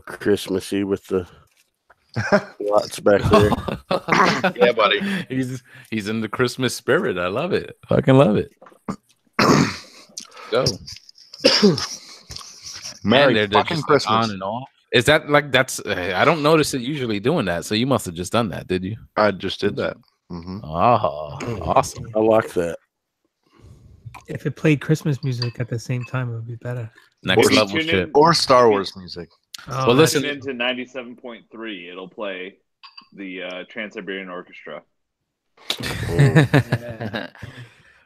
Christmassy with the lots back there. Yeah, buddy. He's in the Christmas spirit. I love it. Fucking love it. Go. Merry they're fucking just Christmas. on and off. Is that like that's? I don't notice it usually doing that. So you must have just done that, did you? I just did that. Mm-hmm. Oh, awesome. I like that. If it played Christmas music at the same time, it would be better. Next Or level tune shit. in- Or Star Wars music. Oh, Well, that's- listen- Tune into 97.3. It'll play the Trans-Siberian Orchestra.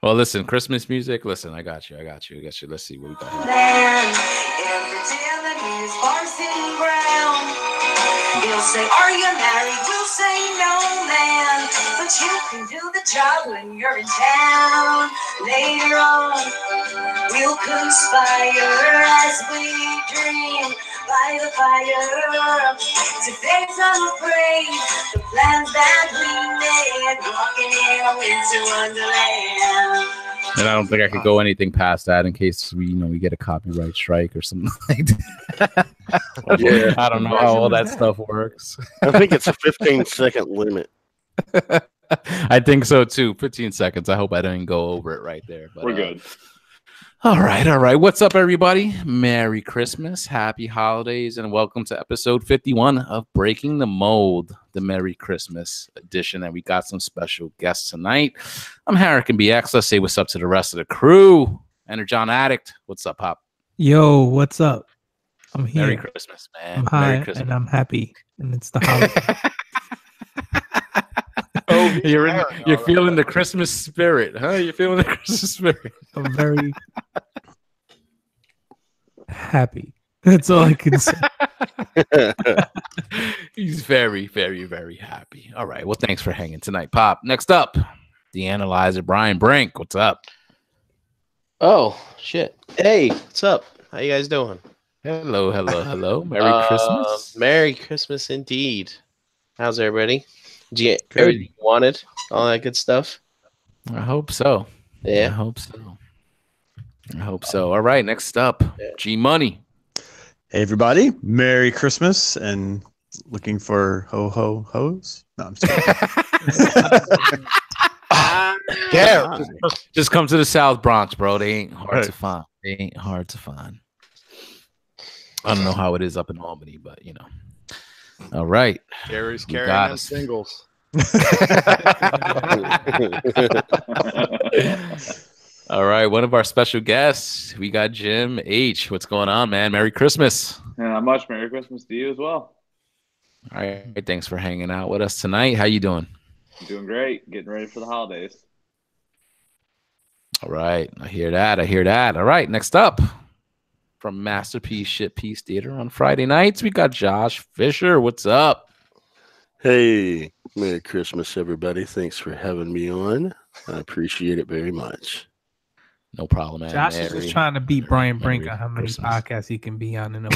Well, listen, Christmas music. Listen, I got you. Let's see what we got. Here. Man, every gentleman is parsing ground. He'll say, "Are you married?" We'll say, "No, man." But you can do the job when you're in town. Later on, we'll conspire as we dream by the fire. To face unafraid the plans that we made, walking in a winter wonderland. And I don't think I could go anything past that in case we get a copyright strike or something like that. Yeah. I don't know how all that stuff works. I think it's a 15-second limit. I think so too. 15 seconds. I hope I didn't go over it right there. But, We're good. All right. What's up, everybody? Merry Christmas, happy holidays, and welcome to episode 51 of Breaking the Mold, the Merry Christmas edition. And we got some special guests tonight. I'm Harrican BX. Let's say what's up to the rest of the crew. Energon Addict. What's up, Pop? Yo, what's up? I'm here. Merry Christmas, man. I'm high Merry Christmas. and I'm happy, and it's the holiday. You're feeling the Christmas spirit, huh? You're feeling the Christmas spirit. I'm very happy. That's all I can say. He's very, very, very happy. All right. Well, thanks for hanging tonight, Pop. Next up, the analyzer, Brian Brink. What's up? Oh, shit. Hey, what's up? How you guys doing? Hello. Merry Christmas. Merry Christmas indeed. How's everybody? Did you get Good. everything you wanted? All that good stuff? I hope so. I Yeah. hope so. All right. Next up, G Money. Hey everybody, Merry Christmas and looking for ho-ho-hos? No, I'm just kidding. Yeah. Just come to the South Bronx, bro. They ain't hard Right. to find. I don't know how it is up in Albany, but All right. Gary's We carrying got them us. singles. All right. One of our special guests, we got Jim H. What's going on, man? Merry Christmas. And not much. Merry Christmas to you as well. All right. Thanks for hanging out with us tonight. How you doing? I'm doing great. Getting ready for the holidays. All right. I hear that. All right. Next up, from Masterpiece Shit Piece Theater on Friday nights, we got Josh Fisher. What's up? Hey, Merry Christmas, everybody. Thanks for having me on. I appreciate it very much. No problem, man. Josh is just trying to beat Brian Brink on how many Christmas. podcasts he can be on in a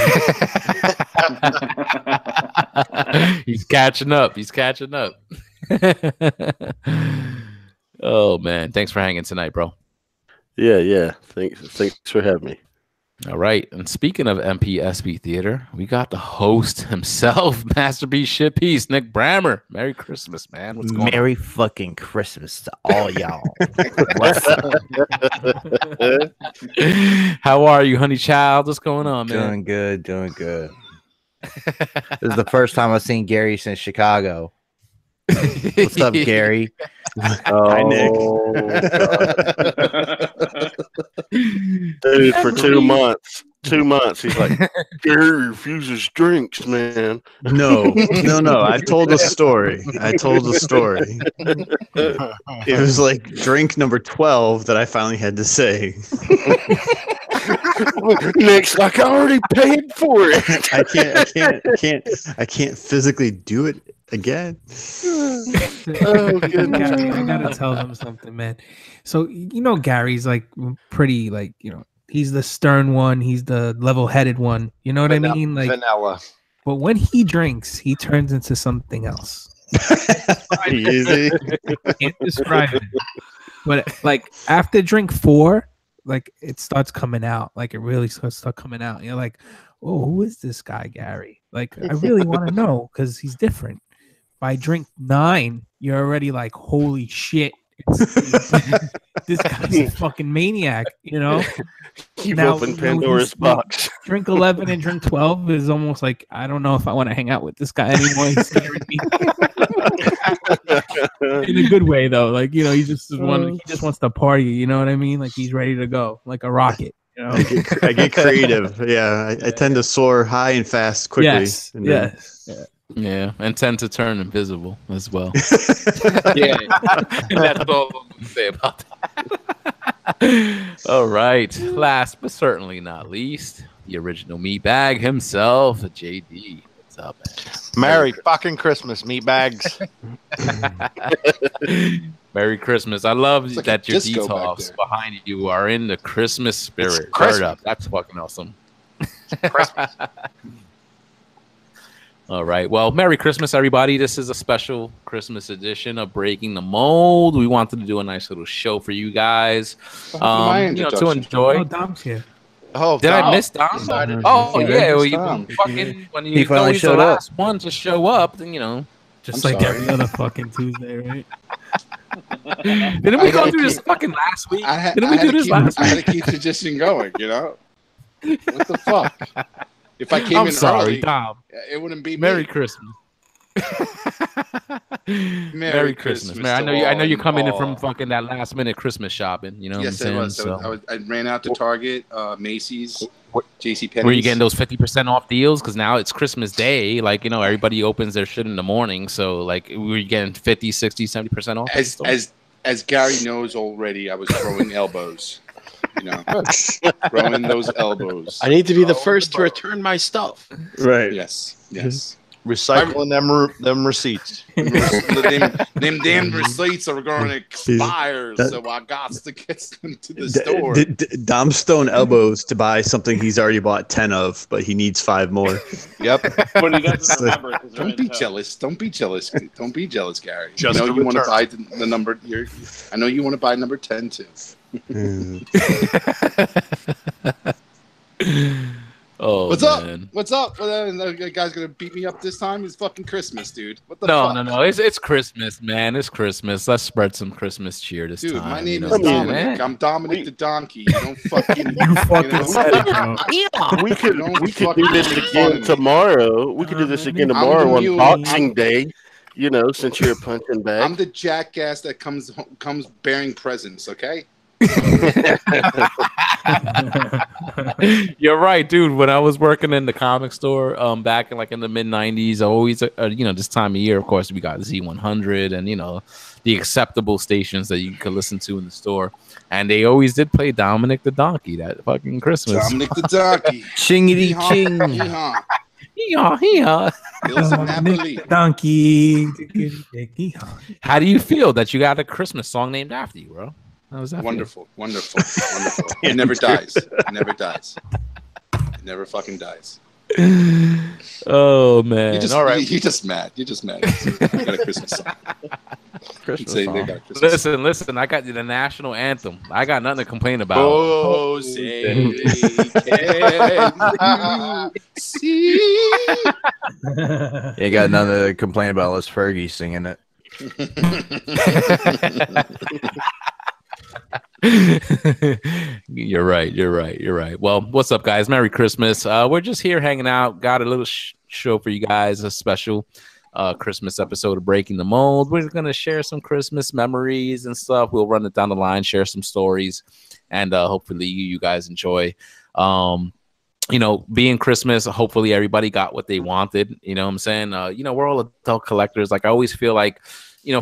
week. He's catching up. Oh, man. Thanks for hanging tonight, bro. Yeah. Thanks for having me. All right. And speaking of MPSB Theater, we got the host himself, Masterpiece Shit Piece, Nick Brammer. Merry Christmas, man. What's going Merry fucking Christmas to all y'all. What's up? on? How are you, honey child? What's going on, man? Doing good. This is the first time I've seen Gary since Chicago. What's up, Gary? Hi, Nick. Dude, for 2 months. 2 months. He's like, Gary refuses drinks, man. No. I told a story. It was like drink number 12 that I finally had to say. Nick's like, I already paid for it. I can't physically do it again. Oh, goodness. Gary, I gotta tell them something, man. So Gary's like pretty he's the stern one, he's the level-headed one. You know what I mean? Like, Vanilla. but when he drinks, he turns into something else. Easy. Can't describe it. But like after drink 4, like it starts coming out. Like it really starts coming out. You're like, oh, who is this guy, Gary? Like, I really want to know because he's different. By drink 9, you're already like, holy shit. This guy's a fucking maniac, you know? You've opened Pandora's box. Drink 11 and drink 12 is almost like, I don't know if I want to hang out with this guy anymore. He's scaring me. In a good way, though. Like, you know, he just wants to party. You know what I mean? Like, he's ready to go, like a rocket. You know? I get creative. Yeah, I tend to soar high and fast quickly. Yes. And then- Yeah, and tend to turn invisible as well. Yeah. And that's all I'm going to say about that. All right. Last but certainly not least, the original meatbag himself, JD. What's up, man? Merry fucking Christmas, meatbags. Merry Christmas. I love like that a your disco back details there. behind you are in the Christmas spirit. Christmas. Word up. That's fucking awesome. Christmas. All right. Well, Merry Christmas, everybody. This is a special Christmas edition of Breaking the Mold. We wanted to do a nice little show for you guys, What happened to my to introduction? enjoy. Oh, Dom's here. Oh, Did I Dom. miss Dom? Decided- Oh, yeah. Well, you Dom. fucking when He you finally always the showed up. last one to show up, then you know. Just I'm like sorry. every other fucking Tuesday, right? Didn't we I go had through to this keep- fucking last week? I Didn't we do this last I week? had to keep tradition going, you know? What the fuck? If I came I'm in sorry, early, Dom. it wouldn't be Merry me. Christmas. Merry Christmas, Christmas man. to I know all you're coming in and from all. fucking that last minute Christmas shopping. You know Yes, what I I'm was. saying? So, I ran out to Target, Macy's, JC Penney's. were you getting those 50% off deals? Because now it's Christmas Day. Like, you know, everybody opens their shit in the morning. So, like, were you getting 50, 60, 70% off? at the store? As Gary knows already, I was throwing elbows. You know, throwing those elbows. I need to be the first to return my stuff. Right. Yes. Recycling them receipts. them damn receipts are going to expire, That- so I got to get them to the store. Dom's stone elbows to buy something he's already bought 10 of, but he needs 5 more. Yep. But he doesn't remember. 'cause they're Don't in be tow. jealous. Don't be jealous. Don't be jealous, Gary. Just I know a you want to return. buy the number. I know you want to buy number 10 too. Oh, What's man. up? What's up? The guy's gonna beat me up this time. It's fucking Christmas, dude. What the No, fuck? no. It's Christmas, man. It's Christmas. Let's spread some Christmas cheer this Dude, time. my you name know is what I'm saying, Dominic. eh? I'm Dominic the Donkey. You don't fucking. You fucking know? said it, bro. We could Don't we could fucking do this make again fun of me. tomorrow. We could do this again I'm the tomorrow on mule. Boxing Day. You know, since you're a punching bag. I'm the jackass that comes bearing presents. Okay. You're right, dude. When I was working in the comic store, back in the mid '90s, always, this time of year, of course, we got Z100 and the acceptable stations that you could listen to in the store, and they always did play Dominic the Donkey that fucking Christmas. Dominic the Donkey. Chingity Hee-haw, ching. hee-haw. Yeah. Hills of Napoli. Donkey. How do you feel that you got a Christmas song named after you, bro? How was that? Wonderful. It never dies. It never dies. It never fucking dies. Oh man! You're just, All right. You're just mad. You got a Christmas song. Christmas Say song. they got a Christmas song. Listen. I got the national anthem. I got nothing to complain about. Oh, say can you see? You got nothing to complain about unless Fergie's singing it. You're right. Well, what's up, guys? Merry Christmas. We're just here hanging out. Got a little show for you guys, a special Christmas episode of Breaking the Mold. We're going to share some Christmas memories and stuff. We'll run it down the line, share some stories, and hopefully you guys enjoy. Being Christmas, hopefully everybody got what they wanted. You know what I'm saying? We're all adult collectors. Like, I always feel like,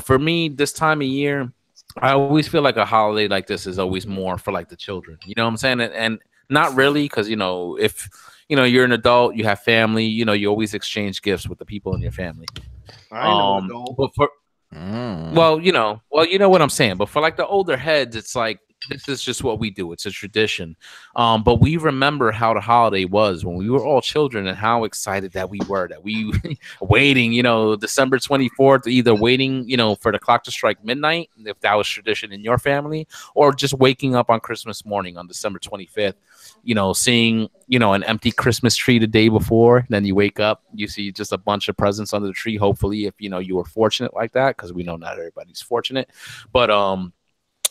for me, this time of year, I always feel like a holiday like this is always more for like the children. You know what I'm saying? And not really, because if you're an adult, you have family, you always exchange gifts with the people in your family. I know. But for well, you know what I'm saying. But for like the older heads, it's like this is just what we do. It's a tradition. But we remember how the holiday was when we were all children and how excited that we were, that we waiting, December 24th, either waiting, for the clock to strike midnight, if that was tradition in your family, or just waking up on Christmas morning on December 25th, seeing, an empty Christmas tree the day before. Then you wake up, you see just a bunch of presents under the tree. Hopefully, if, you were fortunate like that, because we know not everybody's fortunate. But,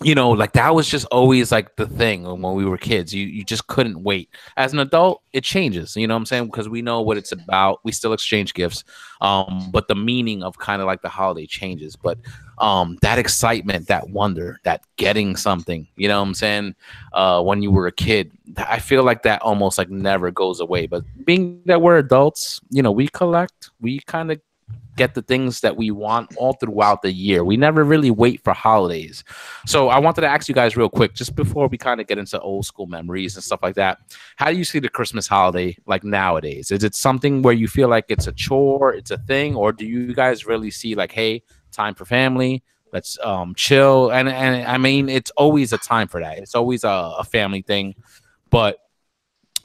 like that was just always like the thing when we were kids. You just couldn't wait. As an adult, it changes, you know what I'm saying? Because we know what it's about. We still exchange gifts. But the meaning of kind of like the holiday changes. But that excitement, that wonder, that getting something, you know what I'm saying? When you were a kid, I feel like that almost like never goes away. But being that we're adults, we collect, we kind of get the things that we want all throughout the year. We never really wait for holidays. So I wanted to ask you guys real quick, just before we kind of get into old school memories and stuff like that, how do you see the Christmas holiday like nowadays? Is it something where you feel like it's a chore, it's a thing, or do you guys really see like, hey, time for family, let's chill? And I mean, it's always a time for that. It's always a family thing. But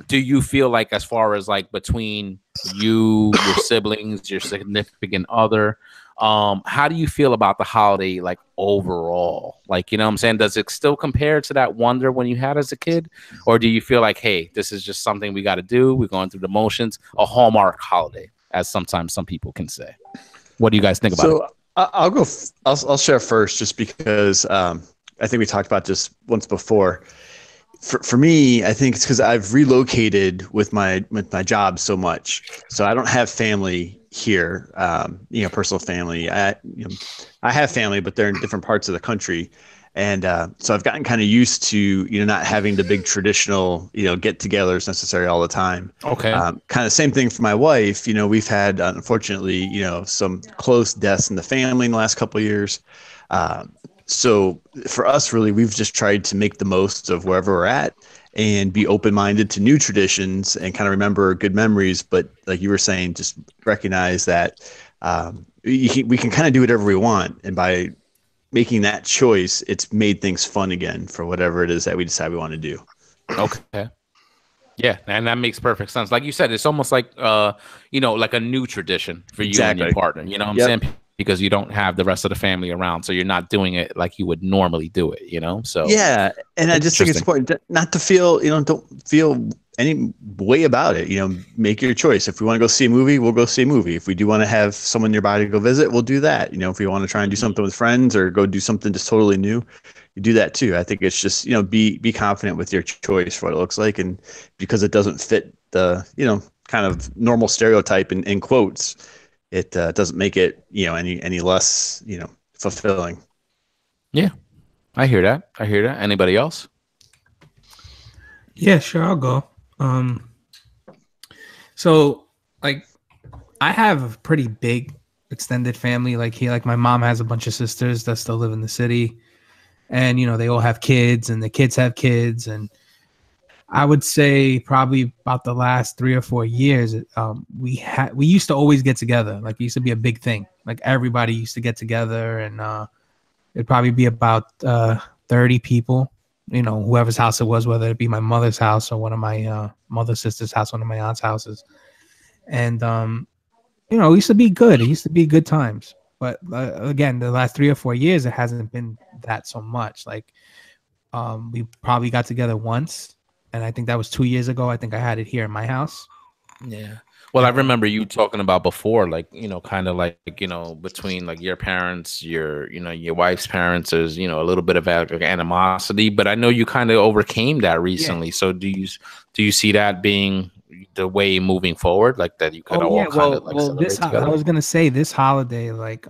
do you feel like, as far as like between you, your siblings, your significant other, how do you feel about the holiday like overall? Like, you know what I'm saying? Does it still compare to that wonder when you had as a kid? Or do you feel like, hey, this is just something we got to do, we're going through the motions, a Hallmark holiday, as sometimes some people can say? What do you guys think about it? I'll go. I'll share first, just because I think we talked about this once before. For me, I think it's because I've relocated with my job so much, so I don't have family here. Personal family. I have family, but they're in different parts of the country, and so I've gotten kind of used to not having the big traditional get-togethers necessarily all the time. Okay. Kind of same thing for my wife. We've had unfortunately some close deaths in the family in the last couple of years. So for us, really, we've just tried to make the most of wherever we're at and be open-minded to new traditions and kind of remember good memories. But like you were saying, just recognize that we can kind of do whatever we want. And by making that choice, it's made things fun again for whatever it is that we decide we want to do. Okay. Yeah, and that makes perfect sense. Like you said, it's almost like like a new tradition for you and your partner. You know what I'm saying? Because you don't have the rest of the family around, so you're not doing it like you would normally do it, So yeah, and I just think it's important not to feel, don't feel any way about it. Make your choice. If we want to go see a movie, we'll go see a movie. If we do want to have someone nearby to go visit, we'll do that. If we want to try and do something with friends or go do something just totally new, you do that too. I think it's just be confident with your choice for what it looks like, and because it doesn't fit the kind of normal stereotype in quotes. It doesn't make it, any less, fulfilling. Yeah, I hear that. Anybody else? Yeah, sure, I'll go. So like, I have a pretty big extended family. Like my mom has a bunch of sisters that still live in the city, and they all have kids, and the kids have kids, and I would say probably about the last 3 or 4 years, we used to always get together. Like, it used to be a big thing. Like, everybody used to get together, and it'd probably be about 30 people, whoever's house it was, whether it be my mother's house or one of my mother's sister's house, one of my aunt's houses. And, it used to be good. It used to be good times. But again, the last 3 or 4 years, it hasn't been that so much. Like, we probably got together once. And I think that was 2 years ago. I think I had it here in my house. Yeah. Well, I remember you talking about before, like, kind of like, between like your parents, your wife's parents, there's, a little bit of animosity, but I know you kind of overcame that recently. Yeah. So do you see that being the way moving forward, like that you could all kind of like celebrate together? I was going to say this holiday, like,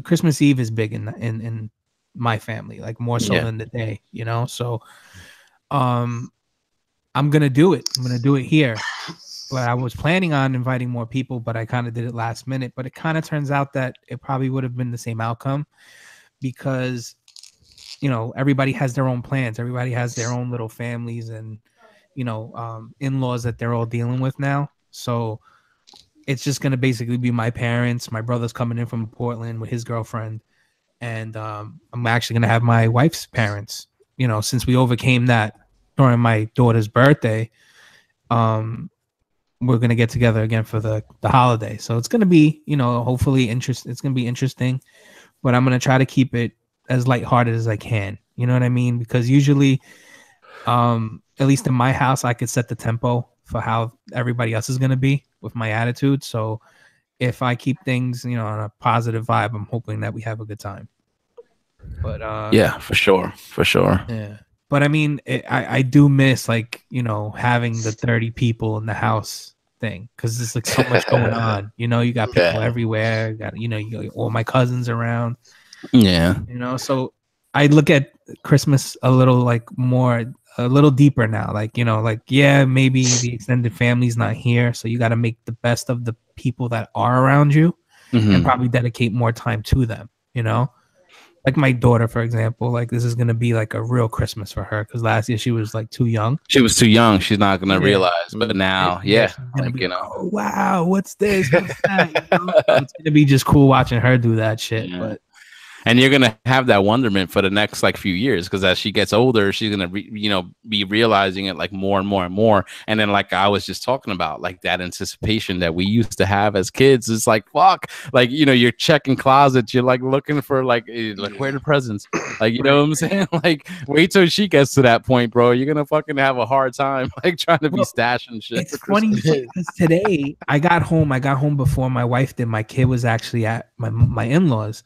Christmas Eve is big in my family, like more so than the day, so I'm gonna do it. I'm gonna do it here. But I was planning on inviting more people, but I kind of did it last minute. But it kind of turns out that it probably would have been the same outcome because, everybody has their own plans. Everybody has their own little families and, in-laws that they're all dealing with now. So it's just gonna basically be my parents. My brother's coming in from Portland with his girlfriend, and I'm actually gonna have my wife's parents since we overcame that during my daughter's birthday, we're gonna get together again for the holiday. So it's gonna be, hopefully it's gonna be interesting, but I'm gonna try to keep it as lighthearted as I can. You know what I mean? Because usually, at least in my house, I could set the tempo for how everybody else is gonna be with my attitude. So if I keep things, on a positive vibe, I'm hoping that we have a good time. But yeah, for sure. Yeah. But I mean, I do miss having the 30 people in the house thing, because there's like so much going on. You got people everywhere. You got all my cousins around. Yeah. So I look at Christmas a little deeper now. Maybe the extended family's not here, so you got to make the best of the people that are around you, and probably dedicate more time to them. Like my daughter, for example, this is gonna be like a real Christmas for her, because last year she was too young. She was too young. She's not gonna realize, but now, oh, wow, what's this? What's that? It's gonna be just cool watching her do that shit. Yeah. But and you're gonna have that wonderment for the next few years, because as she gets older, she's gonna be realizing it more and more and more. And then I was just talking about, that anticipation that we used to have as kids is fuck, you're checking closets, you're looking for where are the presents, you know what I'm saying? Wait till she gets to that point, bro. You're gonna fucking have a hard time trying to be stashing shit. It's funny because today I got home before my wife did. My kid was actually at my in-laws.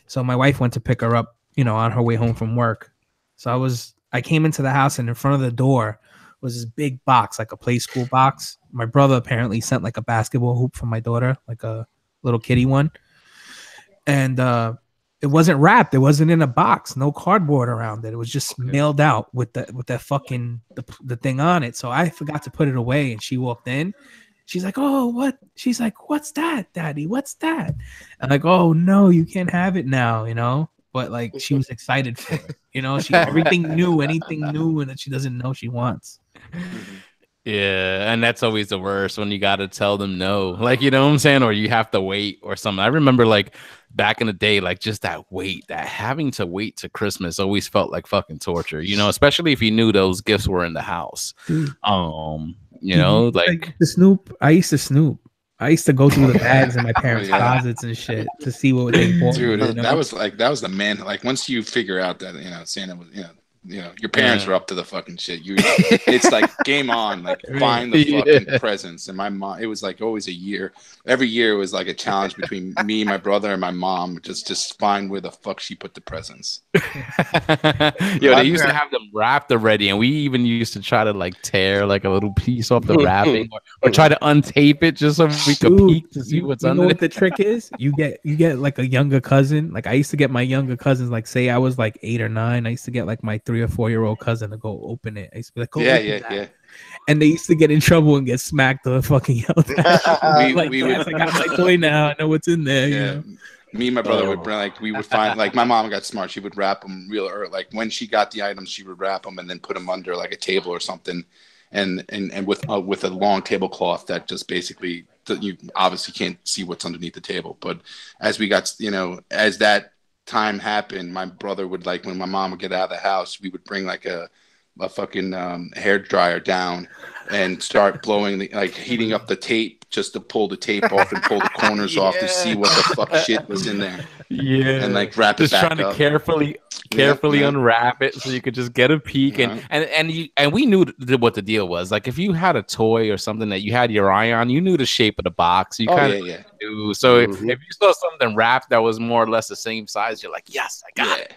So my wife went to pick her up, on her way home from work. So I came into the house, and in front of the door was this big box, like a play school box. My brother apparently sent a basketball hoop for my daughter, like a little kitty one. And it wasn't wrapped. It wasn't in a box. No cardboard around it. It was just mailed out with that fucking the thing on it. So I forgot to put it away, and she walked in. She's like, oh, what? She's like, what's that, Daddy? What's that? I'm like, oh, no, you can't have it now, But she was excited for it. She everything new, anything new, and that she doesn't know she wants. Yeah, and that's always the worst, when you got to tell them no. You know what I'm saying? Or you have to wait or something. I remember back in the day, just that having to wait to Christmas always felt like fucking torture, especially if you knew those gifts were in the house. The Snoop. I used to snoop. I used to go through the bags in my parents' closets and shit to see what they bought. Dude, that was the man. Once you figure out that Santa was, your parents are up to the fucking shit. It's game on. Find the fucking presents. And my mom, it was always a year. Every year it was a challenge between me, my brother, and my mom. Just find where the fuck she put the presents. They used to have them wrapped already, and we even used to try to tear a little piece off the wrapping, or try to untape it just so we could peek to see what's under it. What the trick is? You get a younger cousin. I used to get my younger cousins. Say I was 8 or 9. I used to get my 3 or 4-year-old cousin to go open it. I used to be like, yeah. And they used to get in trouble and get smacked or fucking yelled at. I got my toy now. I know what's in there. Yeah. Me and my brother would we would find my mom got smart. She would wrap them real early. When she got the items, she would wrap them and then put them under a table or something, and with a long tablecloth that just basically you obviously can't see what's underneath the table. But as we got as that time happened, my brother would when my mom would get out of the house, we would bring a fucking hair dryer down and start blowing heating up the tape just to pull the tape off and pull the corners off to see what the fuck shit was in there. Yeah, and wrap just it back trying up. To carefully unwrap it so you could just get a peek. And we knew what the deal was. If you had a toy or something that you had your eye on, you knew the shape of the box. You kind of knew. So if you saw something wrapped that was more or less the same size, you're like, yes, I got it.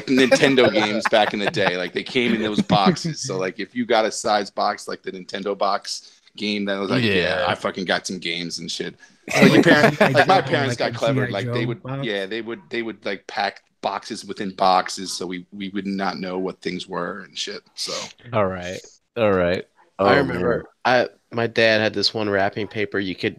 Nintendo games back in the day, they came in those boxes. So if you got a size box the Nintendo box game, that was I fucking got some games and shit. So your parents, my parents got clever. They would pack boxes within boxes, so we would not know what things were and shit. So all right. I remember my dad had this one wrapping paper. You could,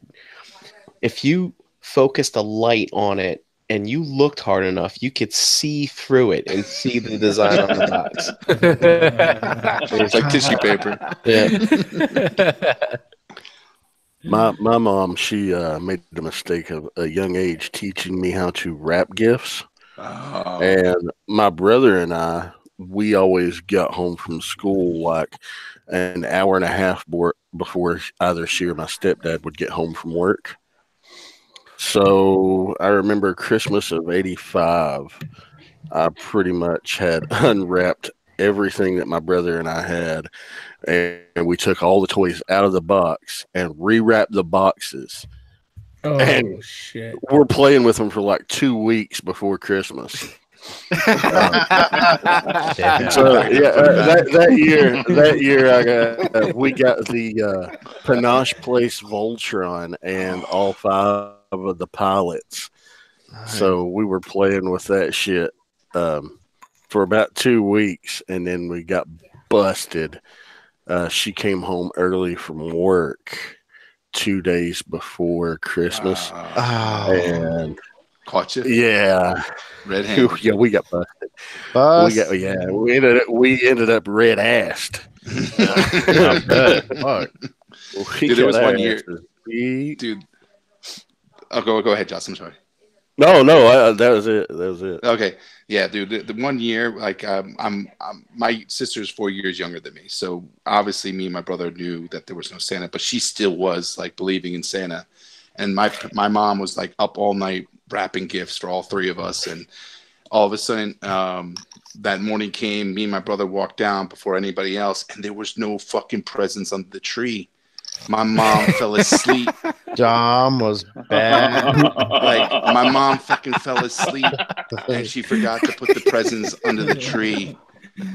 if you focused a light on it and you looked hard enough, you could see through it and see the design on the box. It's like tissue paper. Yeah. My mom, she made the mistake of a young age teaching me how to wrap gifts. And my brother and I, we always got home from school like an hour and a half before either she or my stepdad would get home from work. So I remember Christmas of '85. I pretty much had unwrapped everything that my brother and I had, and we took all the toys out of the box and rewrapped the boxes. Oh and shit! We're playing with them for like 2 weeks before Christmas. So that year, we got the Panache Place Voltron and all 5 of the pilots. So we were playing with that shit for about 2 weeks, and then we got busted. She came home early from work 2 days before Christmas, and caught you. Yeah, red-handed. Yeah, we got busted. We ended up red-assed. Dude, there was 1 year. Dude, go ahead, Justin. I'm sorry. No, that was it. Okay, yeah, dude. The 1 year, like, my sister's 4 years younger than me, so obviously me and my brother knew that there was no Santa, but she still was like believing in Santa, and my mom was like up all night wrapping gifts for all 3 of us, and all of a sudden, that morning came. Me and my brother walked down before anybody else, and there was no fucking presents under the tree. My mom fell asleep. Dom was bad. Like, my mom fucking fell asleep, and she forgot to put the presents under the tree.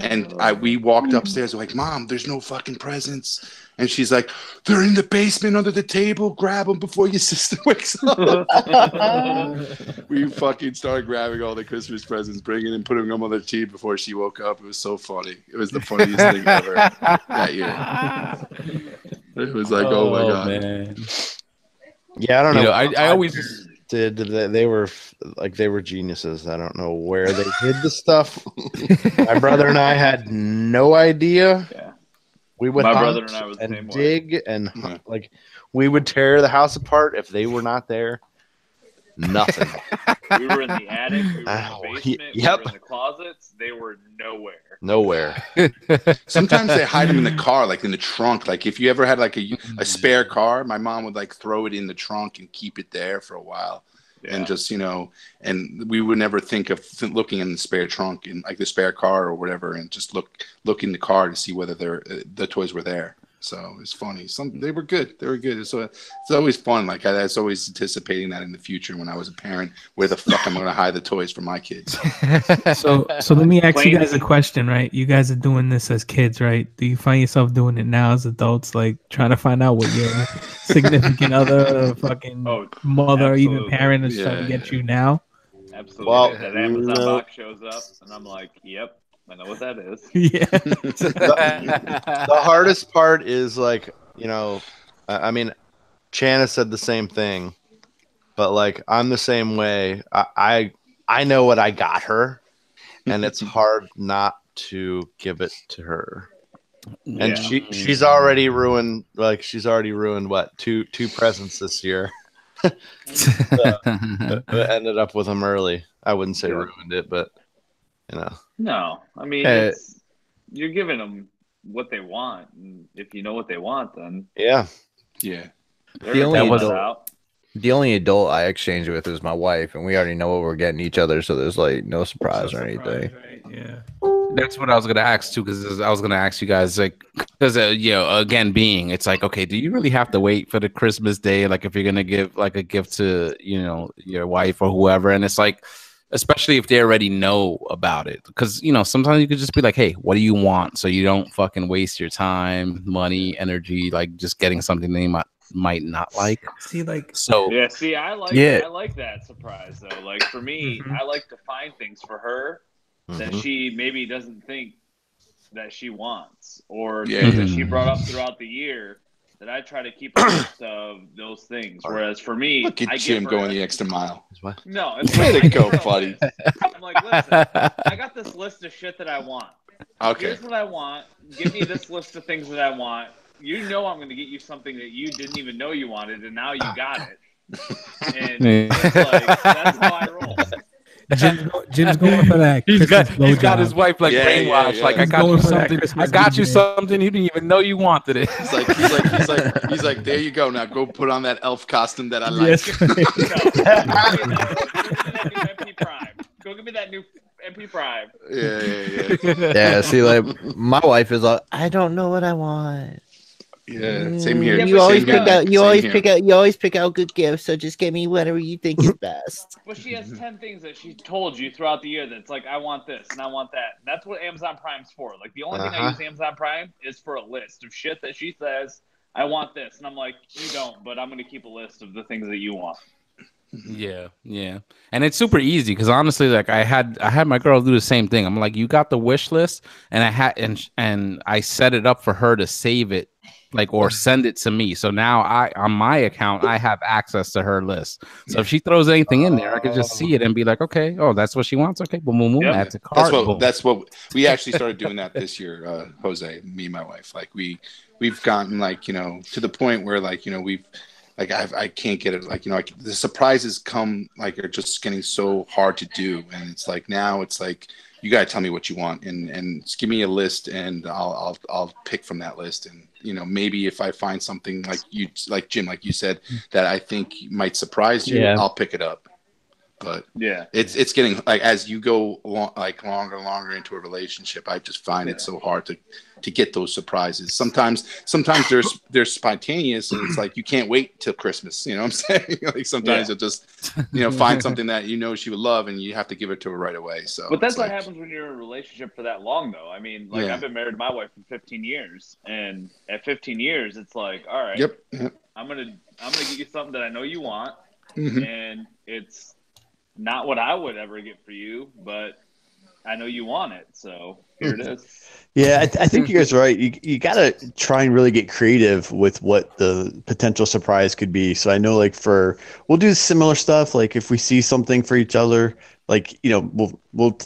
And we walked upstairs, like, Mom, there's no fucking presents. And she's like, they're in the basement under the table. Grab them before your sister wakes up. We fucking started grabbing all the Christmas presents, bringing and putting them on the tree before she woke up. It was so funny. It was the funniest thing ever that year. It was like, oh my God. Man. Yeah, I don't know. I always did. They were geniuses. I don't know where they hid the stuff. My brother and I had no idea. Yeah. We would My hunt brother and I was the same way. dig and like we would tear the house apart if they were not there. Nothing. We were in the attic. We were in the basement. We were in the closets. They were nowhere. Nowhere. Sometimes they hide them in the car, like in the trunk. Like if you ever had like a spare car, my mom would like throw it in the trunk and keep it there for a while. Yeah. And just, and we would never think of looking in the spare trunk in like the spare car or whatever, and just look in the car to see whether the toys were there. So it's funny. They were good. They were good. So it's always fun. Like I was always anticipating that in the future when I was a parent, where the fuck I'm going to hide the toys for my kids. So let me ask you guys a question, right? You guys are doing this as kids, right? Do you find yourself doing it now as adults, like trying to find out what your significant other, fucking mother, or even parent is trying to get you now? Absolutely. Well, that Amazon box shows up, and I'm like, yep. I know what that is. Yeah. The hardest part is like, I mean, Chana said the same thing, but like I'm the same way. I know what I got her, and it's hard not to give it to her. And she's already ruined. Like she's already ruined what two presents this year. Ended up with them early. I wouldn't say ruined it, but. No, I mean, you're giving them what they want, and if you know what they want, then yeah. The only adult I exchange with is my wife, and we already know what we're getting each other, so there's like no surprise or anything. Right? Yeah, that's what I was gonna ask too, because I was gonna ask you guys, like, because again, it's like, okay, do you really have to wait for the Christmas day, like if you're gonna give like a gift to your wife or whoever, and it's like. Especially if they already know about it. Because, sometimes you could just be like, hey, what do you want? So you don't fucking waste your time, money, energy, like just getting something they might not like. See, like... So... Yeah, see, I like that surprise, though. Like, for me, I like to find things for her that she maybe doesn't think that she wants. Or things that she brought up throughout the year that I try to keep a list of those things. Whereas for me, look at Jim going the extra mile. No, it's way to go, buddy. I'm like, listen, I got this list of shit that I want. Okay. Here's what I want. Give me this list of things that I want. I'm going to get you something that you didn't even know you wanted, and now you got it. And it's like, that's how I roll. Jim's going for that. He's got blowjob. his wife like brainwashed. Like, I got you something. I got you something. You didn't even know you wanted it. He's like, there you go. Now go put on that elf costume that I like. Yes. MP Prime. Go give me that new MP Prime. Yeah. Yeah, see, like my wife is like, I don't know what I want. Yeah, same here. You always pick out good gifts, so just give me whatever you think is best. Well, she has 10 things that she told you throughout the year that's like, I want this and I want that. That's what Amazon Prime's for. Like, the only thing I use Amazon Prime is for a list of shit that she says, I want this. And I'm like, you don't, but I'm going to keep a list of the things that you want. Yeah, and it's super easy because honestly, like I had my girl do the same thing. I'm like, you got the wish list, and I set it up for her to save it, like, or send it to me. So now on my account I have access to her list. So if she throws anything in there, I can just see it and be like, okay, oh, that's what she wants. Okay, boom, boom, boom. Yep. Add to cart. That's what we actually started doing that this year, Jose, me and my wife. Like we've gotten like, you know, to the point where like, you know, we've like I can't get it, like, you know, like the surprises come like are just getting so hard to do, and it's like now it's like you gotta tell me what you want and just give me a list and I'll pick from that list. And you know, maybe if I find something like Jim, like you said, that I think might surprise you, I'll pick it up. But yeah, it's getting like as you go longer and longer into a relationship, I just find it so hard to get those surprises. Sometimes they're spontaneous, and it's like you can't wait till Christmas. You know what I'm saying? Like sometimes you'll just find something that you know she would love, and you have to give it to her right away. So, but that's what happens when you're in a relationship for that long, though. I mean, like I've been married to my wife for 15 years, and at 15 years, it's like, all right, I'm gonna get you something that I know you want, and it's not what I would ever get for you, but I know you want it, so here it is. Yeah, I think you guys are right. You got to try and really get creative with what the potential surprise could be. So I know, like, we'll do similar stuff. Like if we see something for each other, like, you know, we'll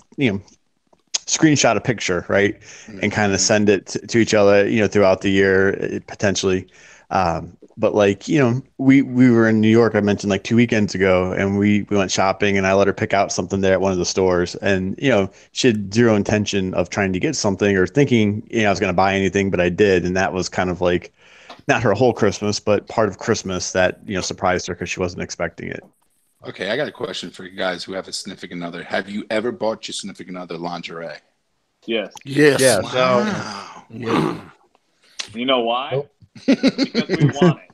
screenshot a picture, right, and kind of send it to each other, you know, throughout the year potentially. But like, you know, we were in New York, I mentioned like 2 weekends ago, and we went shopping and I let her pick out something there at one of the stores. And, you know, she had zero intention of trying to get something or thinking, you know, I was going to buy anything, but I did. And that was kind of like not her whole Christmas, but part of Christmas that, you know, surprised her because she wasn't expecting it. Okay, I got a question for you guys who have a significant other. Have you ever bought your significant other lingerie? Yes. Wow. Yeah. You know why? Nope. Because we want it.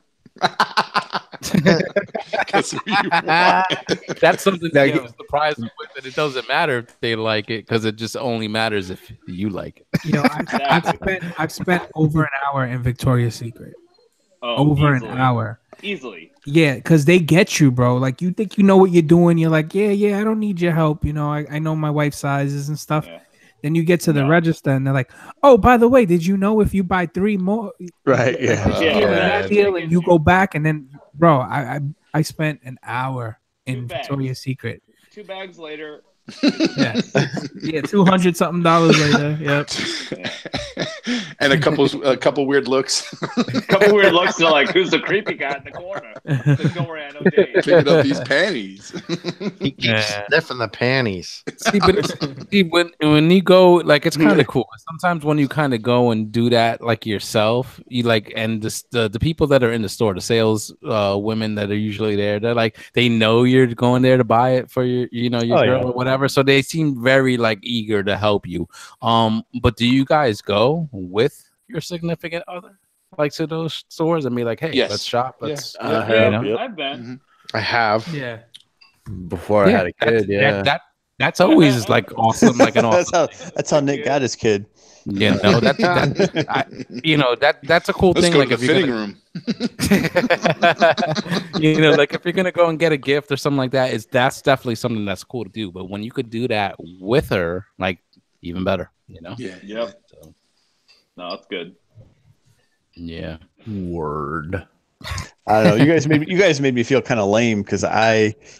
That's something that I'm surprised with, that it doesn't matter if they like it, because it just only matters if you like it. You know, I've spent over an hour in Victoria's Secret. Over an hour. Easily. Yeah, because they get you, bro. Like, you think you know what you're doing. You're like, yeah, I don't need your help. You know, I know my wife's sizes and stuff. Yeah. Then you get to the register and they're like, oh, by the way, did you know if you buy 3 more? Right. Yeah. Deal, and you go back, and then, bro, I spent an hour in Victoria's Secret. 2 bags later. Yeah, $200 something later. Yep. And a couple weird looks. They're like, who's the creepy guy in the corner? Like, don't worry, I know Dave. Picking up these panties. He keeps sniffing the panties. See, when you go, like, it's kind of cool. Sometimes when you kind of go and do that, like, yourself, you like, and the people that are in the store, the sales women that are usually there, they're like, they know you're going there to buy it for your girl or whatever. So they seem very like eager to help you. But do you guys go with your significant other, like, to those stores and be like, hey, let's shop? Let's I've been. I have. Yeah. Before I had a kid. That's always like awesome. Like an awesome. That's how Nick got his kid. Yeah, no, that's a cool thing. Like, if you're fitting room. You know, like if you're gonna go and get a gift or something like that, that's definitely something that's cool to do. But when you could do that with her, like, even better, you know? Yeah. Yep. So, no, that's good. Yeah. Word. I don't know. You guys made me feel kind of lame, because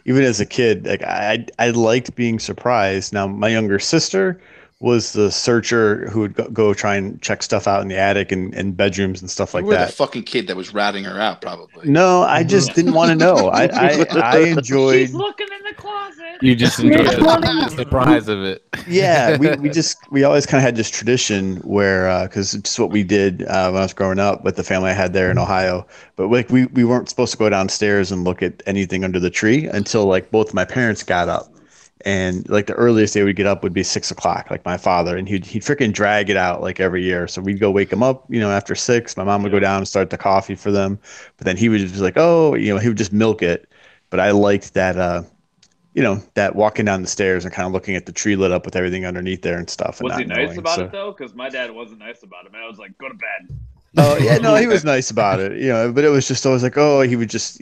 even as a kid, like I liked being surprised. Now my younger sister was the searcher who would go try and check stuff out in the attic and bedrooms and stuff like You were that. the fucking kid that was ratting her out, probably. No, I just didn't want to know. I enjoyed. She's looking in the closet. You just enjoyed the surprise of it. Yeah, we always kind of had this tradition where because it's what we did when I was growing up with the family I had there in Ohio. But like we weren't supposed to go downstairs and look at anything under the tree until like both my parents got up. And like the earliest they would get up would be 6 o'clock, like my father, and he'd freaking drag it out like every year. So we'd go wake him up, after 6. My mom would go down and start the coffee for them, but then he would just like, he would just milk it. But I liked that, that walking down the stairs and kind of looking at the tree lit up with everything underneath there and stuff. Was he nice about it though? Because my dad wasn't nice about it. Man, I was like, go to bed. Oh yeah, no, he was nice about it, but it was just always like, he would just,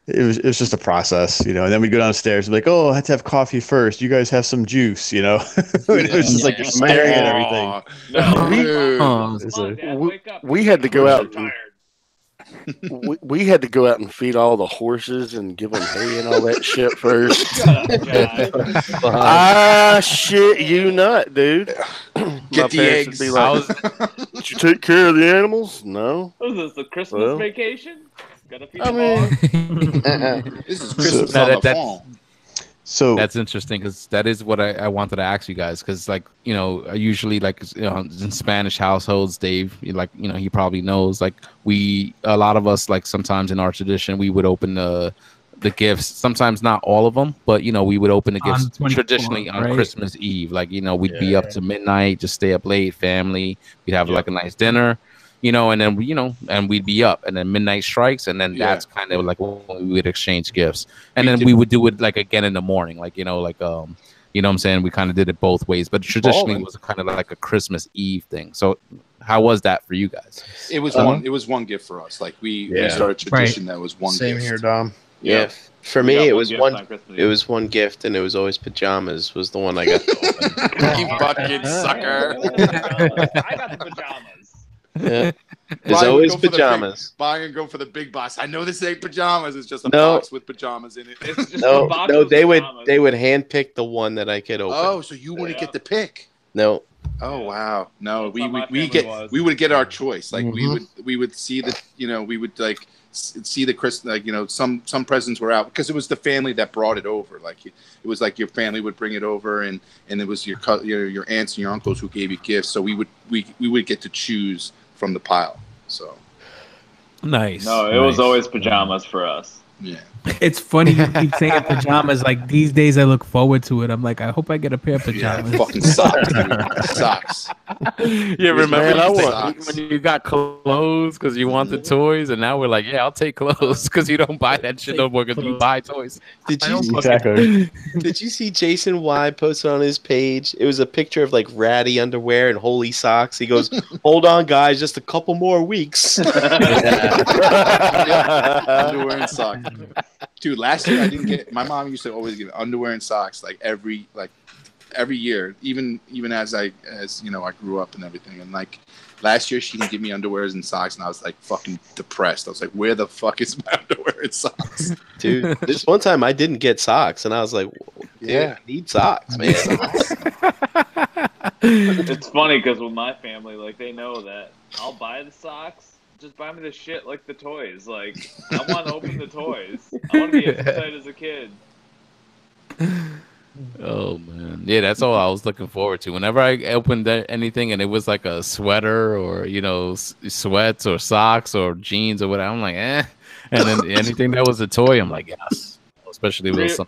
It was just a process, and then we'd go downstairs and be like, I had to have coffee first. You guys have some juice, It was just like you're staring at everything. We had to go out. We had to go out and feed all the horses and give them hay and all that shit first. Shit you not, dude. Get the eggs. Be like, did you take care of the animals? No. Was this the Christmas vacation? Gotta feed This is Christmas on the fall. So that's interesting because that is what I wanted to ask you guys because I usually in Spanish households, Dave, he probably knows a lot of us sometimes in our tradition we would open the gifts, sometimes not all of them, but we would open the gifts traditionally on Christmas Eve. We'd be up to midnight, just stay up late, family. We'd have a nice dinner. And then and we'd be up, and then midnight strikes, and then that's kind of like when we would exchange gifts, and then we would do it again in the morning, what I'm saying? We kind of did it both ways, but traditionally it was kind of like a Christmas Eve thing. So how was that for you guys? It was one gift for us. We started a tradition that was one. Same gift. Here, Dom. Yeah. For me, it was one. It was one gift, and it was always pajamas. Was the one I got. You fucking sucker! I got the pajamas. Yeah. There's always pajamas. Buying and go for the big box. I know this ain't pajamas. It's just a box with pajamas in it. It's just no, they would handpick the one that I could open. Oh, so you wouldn't get the pick? No. Oh wow. No, we would get our choice. We would see the we would see the Christmas some presents were out because it was the family that brought it over. It was your family would bring it over and it was your aunts and your uncles who gave you gifts. So we would get to choose from the pile. So nice. No, it was always pajamas for us. Yeah. It's funny you keep saying pajamas. These days, I look forward to it. I'm like, I hope I get a pair of pajamas. Yeah, fucking socks, dude. Socks. Yeah, remember when you got clothes because you want the toys, and now we're like, I'll take clothes because you don't buy that shit no more because you buy toys. Did you see Jason Y posted on his page? It was a picture of ratty underwear and holy socks. He goes, "Hold on, guys, just a couple more weeks." Underwear and socks. Dude, last year I didn't get. My mom used to always give underwear and socks every year, even as I grew up and everything. And last year she didn't give me underwears and socks, and I was fucking depressed. I was like, where the fuck is my underwear and socks? Dude, this one time I didn't get socks, and I was like, I need socks, man. It's funny because with my family, they know that I'll buy the socks. Just buy me the shit like the toys. I want to open the toys. I want to be as excited as a kid. Oh man, yeah, that's all I was looking forward to. Whenever I opened anything and it was like a sweater or sweats or socks or jeans or whatever, I'm like, and then anything that was a toy, I'm like, yes. Especially with some.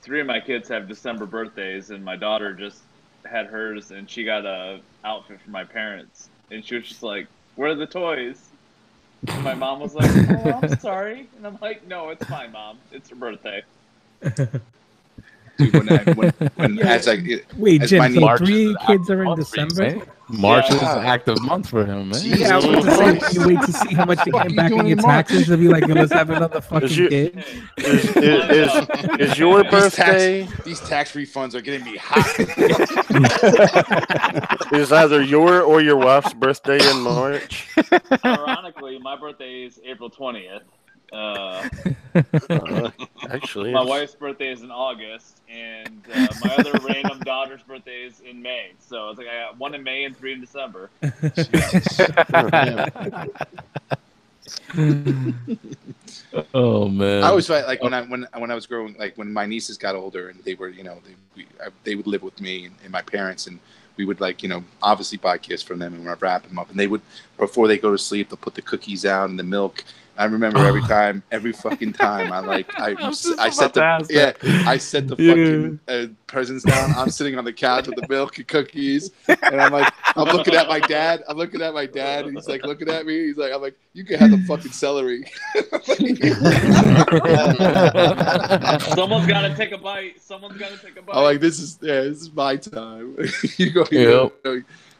3 of my kids have December birthdays, and my daughter just had hers, and she got a outfit for my parents, and she was just like, "Where are the toys?" And my mom was like, "Oh, I'm sorry." And I'm like, "No, it's fine, Mom. It's her birthday." Dude, wait, Jim, so 3 kids are in December? March is an active month for him, man. Yeah, I was going to say, you wait to see how much you get back in your taxes to be like, let's have another fucking kid. Is your birthday? These tax refunds are getting me hot. Is either your or your wife's birthday in March? Ironically, my birthday is April 20th. Actually, my wife's birthday is in August, and my other random daughter's birthday is in May. So it's like I got 1 in May and 3 in December. Oh man! I always felt like when I was growing, like when my nieces got older and they were, they would live with me and my parents, and we would obviously buy gifts from them and we'd wrap them up, and they would, before they go to sleep, they'll put the cookies out and the milk. I remember every fucking time I set the fucking presents down. I'm sitting on the couch with the milk and cookies, and I'm looking at my dad. And he's like looking at me. I'm like, you can have the fucking celery. Someone's got to take a bite. I'm like, this is my time. You go.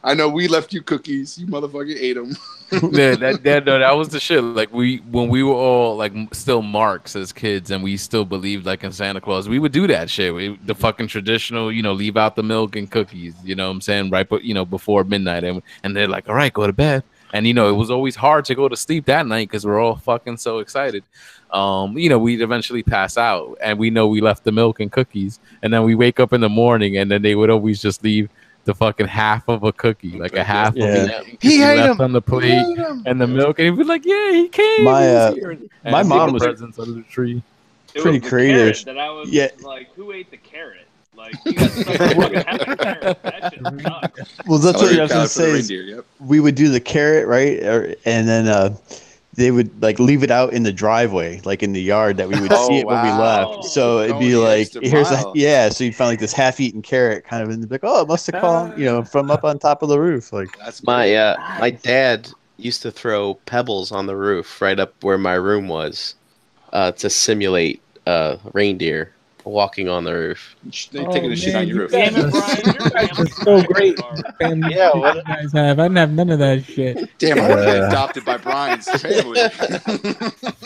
I know we left you cookies. You motherfucker ate them. Yeah, that was the shit. Like when we were all like still marks as kids, and we still believed like in Santa Claus, we would do that shit. The fucking traditional, leave out the milk and cookies. You know what I'm saying? Right, but before midnight, and they're like, all right, go to bed. And it was always hard to go to sleep that night because we're all fucking so excited. We'd eventually pass out, and we know we left the milk and cookies, and then we wake up in the morning, and then they would always just leave the fucking half of a cookie, like a half of it. He left on the plate and the milk, and he'd be like, "Yeah, he came." My mom was presents under the tree. Pretty creative. That I was like, who ate the carrot? Like, you got fucking carrot. That shit sucks. Well, that's what I was gonna say. We would do the carrot, right, and then they would like leave it out in the driveway, like in the yard, that we would see it when we left. So it'd be like, so you'd find like this half-eaten carrot kind of, and like, oh, it must have come, from up on top of the roof. Like that's my dad used to throw pebbles on the roof right up where my room was, to simulate reindeer walking on the roof. They're taking a shit on your roof. Damn it, Brian, your family's so great. Family what you guys have? I didn't have none of that shit. Damn, I want to get adopted by Brian's family.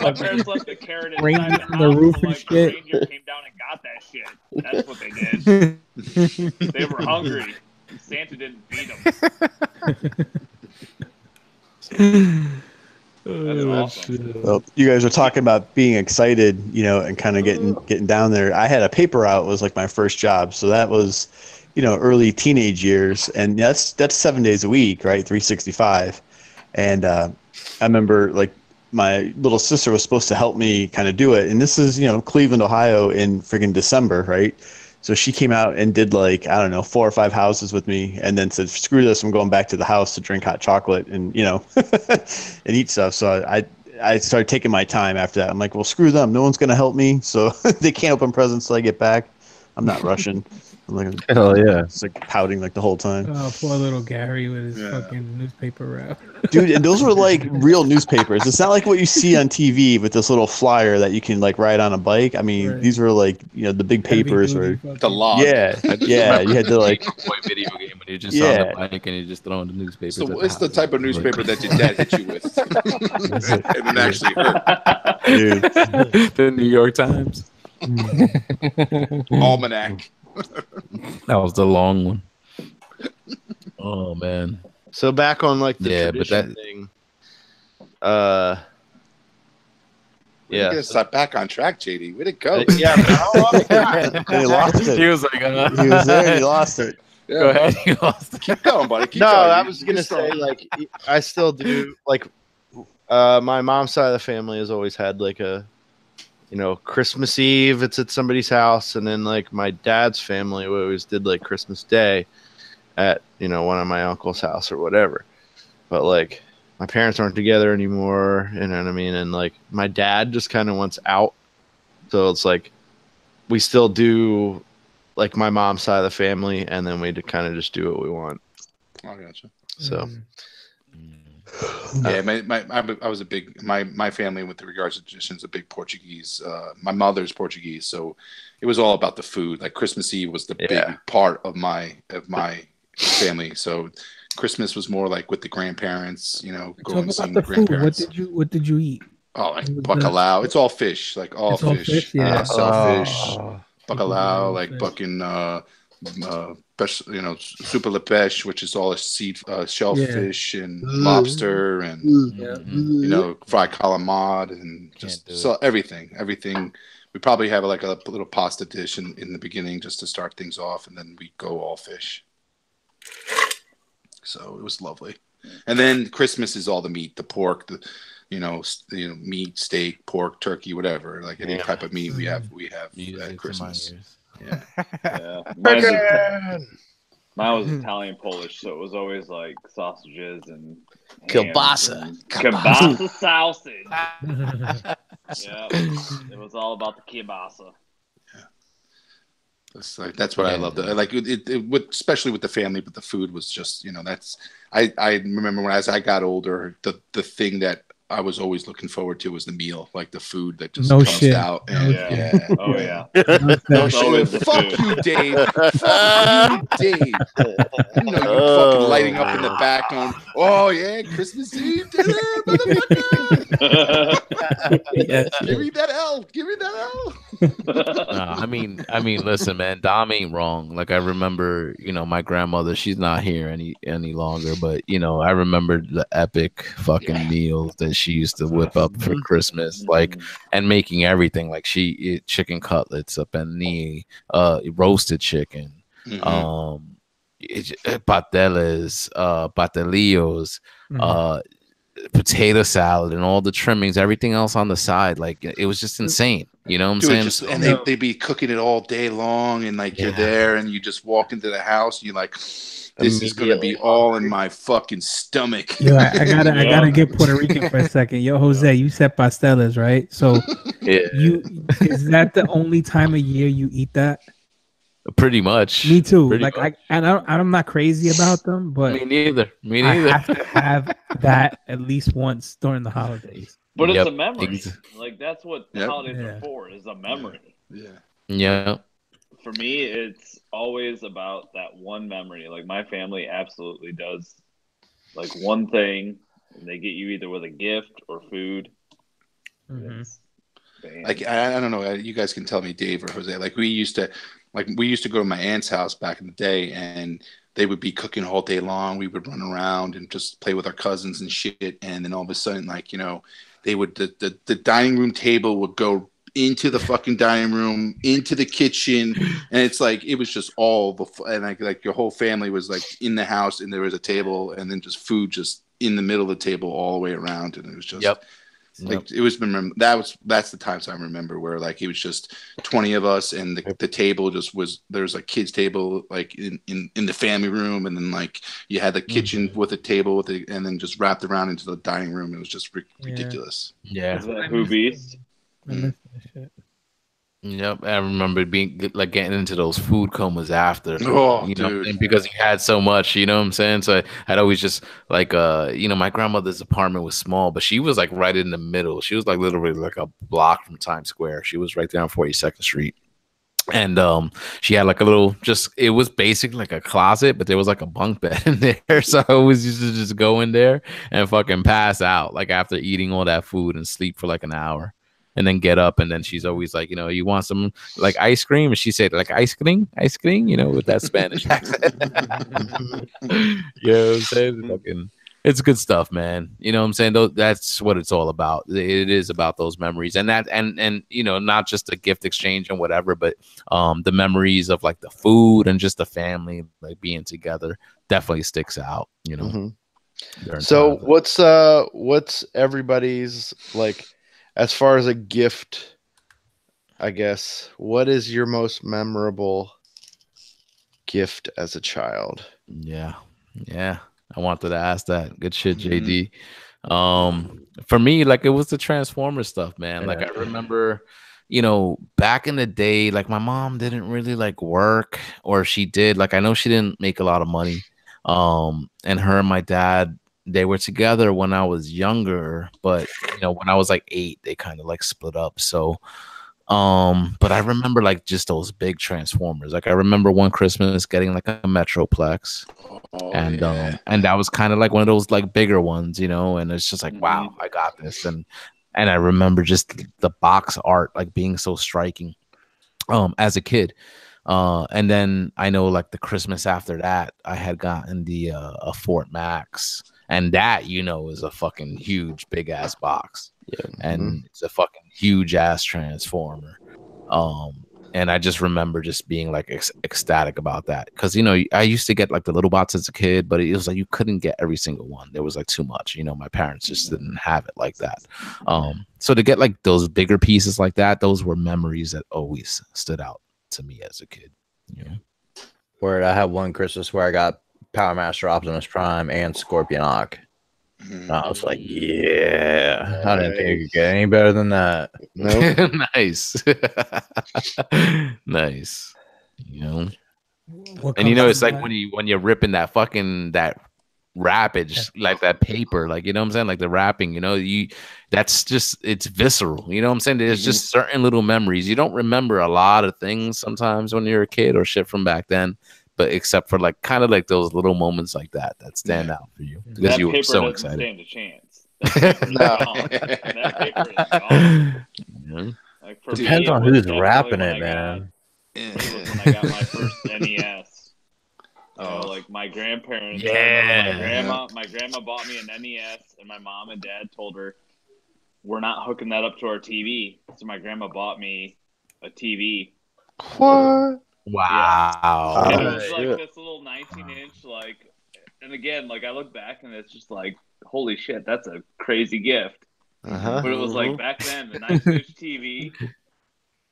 My parents left the carrot inside the roof and shit. Reindeer came down and got that shit. That's what they did. They were hungry. Santa didn't feed them. Awesome. Well, you guys are talking about being excited, and kind of getting down there. I had a paper route was like my first job, so that was, early teenage years, and that's 7 days a week, right? 365. And I remember like my little sister was supposed to help me kind of do it, and this is Cleveland, Ohio, in friggin' December, right? So she came out and did 4 or 5 houses with me, and then said, "Screw this! I'm going back to the house to drink hot chocolate and and eat stuff." So I started taking my time after that. I'm like, "Well, screw them! No one's gonna help me, so they can't open presents till I get back. I'm not rushing." I'm like, hell yeah! It's like pouting like the whole time. Oh, poor little Gary with his fucking newspaper wrap. Dude, and those were like real newspapers. It's not like what you see on TV with this little flyer that you can like ride on a bike. I mean, these were like the big papers or the log. Yeah. You had to like video game when you just on the bike and you just throw in the newspaper. So what's the type of newspaper that your dad hit you with? And it actually hurt. Dude. The New York Times. Almanac. That was the long one. Oh man. So back on like the tradition thing. Yeah. Start back on track, JD. Where'd it go? Yeah, he lost it. He was like, he was there. He lost it. Yeah. Go ahead. You lost it. Keep going, buddy. Keep going. I was gonna say like I still do like. My mom's side of the family has always had like a. Christmas Eve, it's at somebody's house, and then like my dad's family, we always did like Christmas Day at one of my uncle's house or whatever. But like my parents aren't together anymore, you know what I mean? And like my dad just kind of wants out, so it's like we still do like my mom's side of the family, and then we kind of just do what we want. I gotcha. So. Yeah, I was a big my family with regards to traditions, a big Portuguese. My mother's Portuguese, so it was all about the food. Like Christmas Eve was the big part of my family. So Christmas was more like with the grandparents, going to see the grandparents. What did you eat? Oh, like bacalhau. It's all fish, like all fish. Yeah. Fish. Bacalhau, like fucking super de peixe, which is all a shellfish and lobster and fried calamari and just everything we probably have like a little pasta dish in the beginning just to start things off, and then we go all fish. So it was lovely. And then Christmas is all the meat, the pork, the meat, steak, pork, turkey, whatever. Like any type of meat we have at Christmas. Yeah. Mine was Italian Polish, so it was always like sausages and kielbasa sausage. Yeah, it was all about the kielbasa. That's what I loved. Like especially with the family, but the food was just, that's. I remember as I got older, the thing that I was always looking forward to was the meal, like the food that just comes out. And, Oh yeah. No shit. Fuck you, Dave. Fuck you, Dave. You fucking lighting up in the back on. Oh yeah, Christmas Eve dinner, motherfucker. Yes. Give me that L. Give me that L. I mean, listen, man, Dom ain't wrong. Like I remember, my grandmother. She's not here any longer, but I remember the epic fucking meals that she used to whip up for Christmas, like, and making everything. Like she chicken cutlets, a panini, roasted chicken, patelillos, potato salad, and all the trimmings, everything else on the side. Like it was just insane. You know what I'm saying? And they'd be cooking it all day long, and like you're there, and you just walk into the house, and you're like, this is gonna be all in my fucking stomach. Yo, I gotta get Puerto Rican for a second. Yo, Jose, you said pasteles, right? So is that the only time of year you eat that? Pretty much. Me too. I'm not crazy about them, but me neither. I have to have that at least once during the holidays. But it's a memory. Like that's what the holidays are for, is a memory. Yeah. For me, it's always about that one memory. Like my family absolutely does like one thing, and they get you either with a gift or food. Like I don't know, you guys can tell me, Dave or Jose. Like we used to go to my aunt's house back in the day, and they would be cooking all day long. We would run around and just play with our cousins and shit. And then all of a sudden, like, they would, the dining room table would go into the fucking dining room, into the kitchen. And it's like, it was just and like your whole family was like in the house, and there was a table, and then just food just in the middle of the table all the way around. And it was just, it was that's the times I remember where like it was just 20 of us, and the table just was, there's a kids table like in the family room, and then like you had the kitchen with a table and then just wrapped around into the dining room. It was just ridiculous. Yeah. Is that Who Beast? Yep, I remember being like getting into those food comas after, dude. And because you had so much, you know what I'm saying? So I'd always just like, my grandmother's apartment was small, but she was like right in the middle. She was like literally like a block from Times Square. She was right there on 42nd Street. And she had like a little, it was basically like a closet, but there was like a bunk bed in there. So I always used to just go in there and fucking pass out like after eating all that food and sleep for like an hour. And then get up, and then she's always like, you want some like ice cream? And she said like ice cream, with that Spanish accent. You know what I'm saying? It's good stuff, man. You know what I'm saying? That's what it's all about. It is about those memories, and that, and not just the gift exchange and whatever, but the memories of like the food and just the family like being together definitely sticks out. So what's everybody's like? As far as a gift, I guess, what is your most memorable gift as a child? Yeah. I wanted to ask that. Good shit, JD. For me, like it was the Transformers stuff, man. Like I remember, back in the day, like my mom didn't really like work, or she did. Like I know she didn't make a lot of money. And her and my dad, they were together when I was younger, but when I was like 8, they kind of like split up. So, but I remember like just those big Transformers. Like I remember one Christmas getting like a Metroplex, and that was kind of like one of those like bigger ones, and it's just like, wow, I got this. And I remember just the box art like being so striking, as a kid. And then I know like the Christmas after that, I had gotten the a Fort Max. And that, is a fucking huge, big ass box. Yeah. And it's a fucking huge ass Transformer. And I just remember just being like ecstatic about that because, you know, I used to get like the little bots as a kid, but it was like you couldn't get every single one. There was like too much, you know, my parents just didn't have it like that. So to get like those bigger pieces like that, those were memories that always stood out to me as a kid. You know? Where I had one Christmas where I got Power Master Optimus Prime and Scorpion Ock. And I was like, yeah, I didn't think it could get any better than that. Nope. Nice. Nice. You know, and you know, it's like when you're ripping that wrappage, like that paper, like, you know what I'm saying? Like the wrapping, you know, that's just, it's visceral. You know what I'm saying? There's just certain little memories. You don't remember a lot of things sometimes when you're a kid or shit from back then. But except for like kind of like those little moments like that stand out for you because that you were so excited. Stand a chance. That paper is gone. Yeah. Like depends on who's wrapping it, man. When I got my first NES. Like my grandparents. Yeah. My grandma bought me an NES, and my mom and dad told her we're not hooking that up to our TV. So my grandma bought me a TV. What? Wow. Yeah. It was like this little 19-inch, like, and again, like I look back and it's just like, holy shit, that's a crazy gift. But it was like back then, the 19-inch TV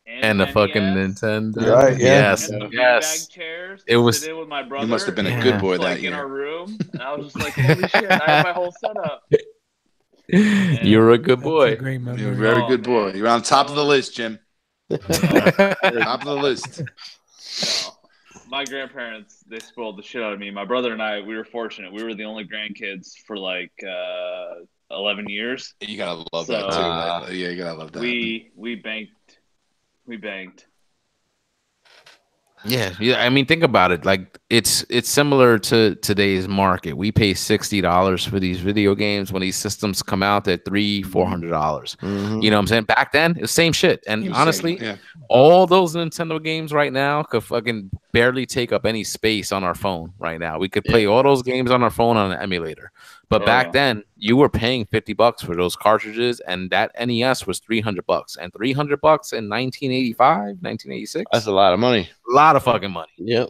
and the fucking Nintendo. Right? Yeah. Yes. And the beanbag chairs. It was. With my brother. You must have been a good boy that year. In our room, and I was just like, holy shit, I have my whole setup. You were a good boy. You're a very good boy. You're on top of the list, Jim. Top of the list. My grandparents, they spoiled the shit out of me. My brother and I, we were fortunate. We were the only grandkids for like 11 years. You gotta love that too. Yeah, you gotta love that. We banked. Yeah. I mean, think about it. Like it's similar to today's market. We pay $60 for these video games. When these systems come out, they're $300-$400. You know what I'm saying? Back then, it's the same shit. And honestly, all those Nintendo games right now could fucking barely take up any space on our phone right now. We could play all those games on our phone on an emulator. But back then, you were paying $50 for those cartridges, and that NES was $300. And $300 in 1985, 1986. That's a lot of money. A lot of fucking money. Yep.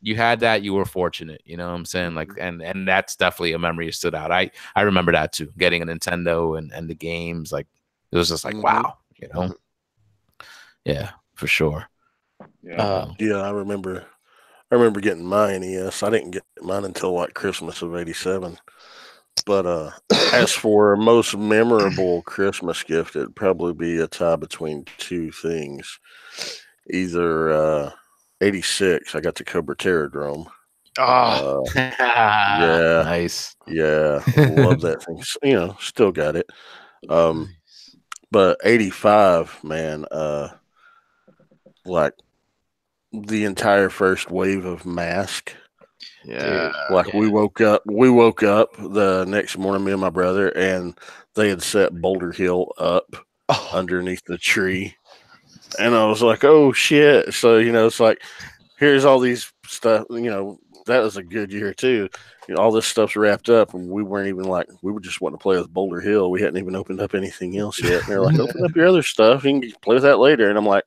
You had that. You were fortunate. You know what I'm saying? Like, and that's definitely a memory that stood out. I remember that too. Getting a Nintendo and the games, like it was just like wow. You know? Yeah, for sure. Yeah, I remember getting my NES. I didn't get mine until like Christmas of '87. But as for most memorable Christmas gift, it'd probably be a tie between two things. Either '86, I got the Cobra Terradrome. Oh, yeah, nice. Yeah, love that thing. You know, still got it. But '85, man, like the entire first wave of Mask. Yeah. Like we woke up the next morning, me and my brother, and they had set Boulder Hill up underneath the tree. And I was like, oh shit. So, you know, it's like, here's all these stuff, you know, that was a good year too. You know, all this stuff's wrapped up, and we weren't even like, we were just wanting to play with Boulder Hill. We hadn't even opened up anything else yet. And they're like, open up your other stuff. You can play with that later. And I'm like,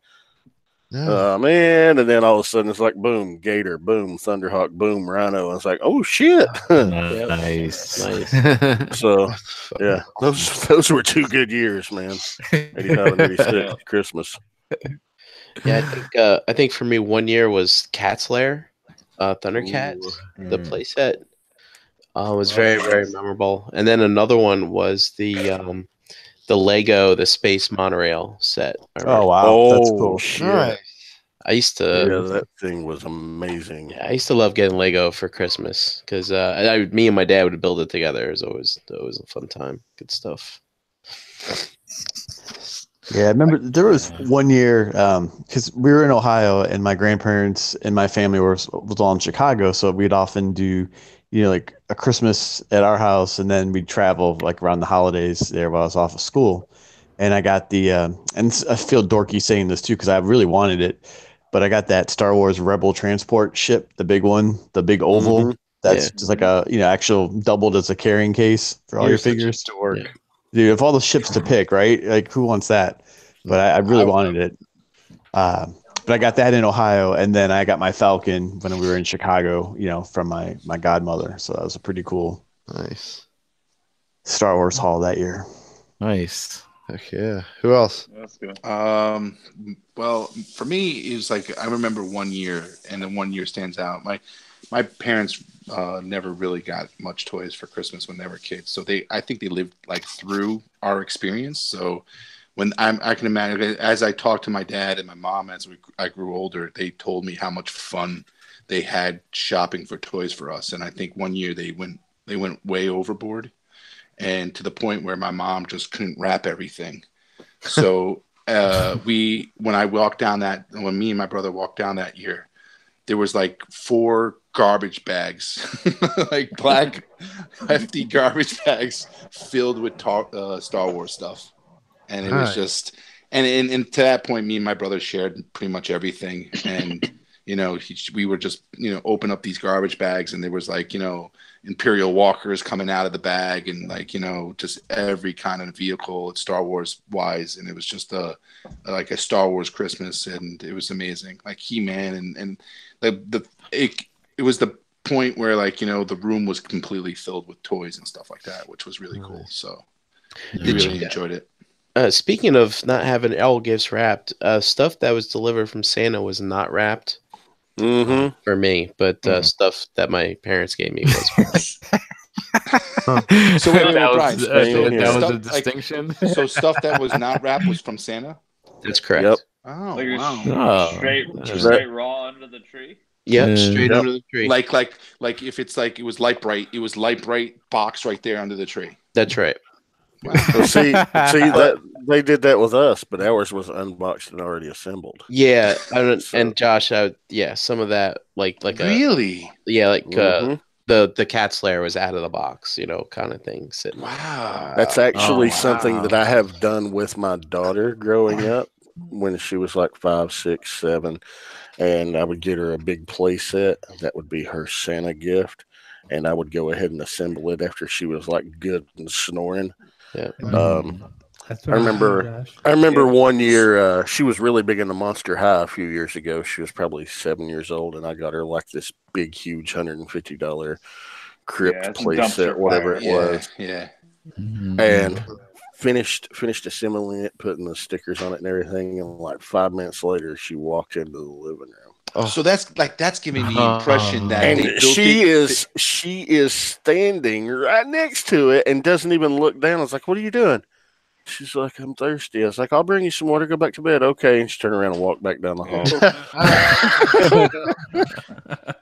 man. And then all of a sudden it's like, boom, Gator, boom, Thunderhawk, boom, Rhino. And it's like, oh shit. Nice. So yeah, those were 2 good years, man. 85 and 86 Christmas. Yeah, I think for me 1 year was Cat's Lair, Thundercats, the playset. Was very, very memorable. And then another one was the Lego, the Space Monorail set. Oh wow, that's cool. Shit. Right. I used to. Yeah, that thing was amazing. Yeah, I used to love getting Lego for Christmas because me and my dad would build it together. It was always a fun time. Good stuff. Yeah, I remember there was 1 year because we were in Ohio and my grandparents and my family was all in Chicago, so we'd often do, you know, like a Christmas at our house, and then we'd travel like around the holidays there while I was off of school. And I got the and I feel dorky saying this too because I really wanted it, but I got that Star Wars Rebel transport ship, the big one, the big oval. That's just like a, you know, actual doubled as a carrying case for all your figures. Yeah. Dude, if all the ships to pick, right? Like, who wants that? but I really wanted it. But I got that in Ohio, and then I got my Falcon when we were in Chicago, from my godmother. So that was a pretty cool, nice Star Wars haul that year. Nice. Heck yeah. Who else? That's good. Well, for me, it was like I remember one year, and then one year stands out. My parents never really got much toys for Christmas when they were kids, so I think they lived like through our experience. So when I can imagine, as I talked to my dad and my mom as I grew older, they told me how much fun they had shopping for toys for us. And I think one year they went way overboard, and to the point where my mom just couldn't wrap everything. So when me and my brother walked down that year, there was like 4 garbage bags, like black hefty garbage bags filled with Star Wars stuff. And it was just, and to that point, me and my brother shared pretty much everything. And, we were just, open up these garbage bags, and there was like, Imperial Walkers coming out of the bag, and like, just every kind of vehicle Star Wars wise. And it was just like a Star Wars Christmas, and it was amazing. Like He-Man, and it was the point where like, the room was completely filled with toys and stuff like that, which was really cool. So I really enjoyed it. Speaking of not having all gifts wrapped, stuff that was delivered from Santa was not wrapped for me, but stuff that my parents gave me was. So that was a distinction. So stuff that was not wrapped was from Santa? That's correct. Yep. Oh, like wow. Straight raw under the tree? Yeah, straight under the tree. Like if it's like it was Light Bright box right there under the tree. That's right. Wow. So see that they did that with us, but ours was unboxed and already assembled. Yeah, and Josh, some of that like really, the cat slayer was out of the box, kind of thing. Sitting. Wow, that's actually something that I have done with my daughter growing up when she was like 5, 6, 7, and I would get her a big play set that would be her Santa gift, and I would go ahead and assemble it after she was like good and snoring. Yeah. I remember one year she was really big into Monster High a few years ago. She was probably 7 years old, and I got her like this big, huge $150 crypt play set, whatever it was. Yeah. And finished assembling it, putting the stickers on it and everything, and like 5 minutes later, she walked into the living room. Oh. So that's giving the impression that and she is standing right next to it and doesn't even look down. I was like, "What are you doing?" She's like, "I'm thirsty." I was like, "I'll bring you some water. Go back to bed." Okay, and she turned around and walked back down the hall.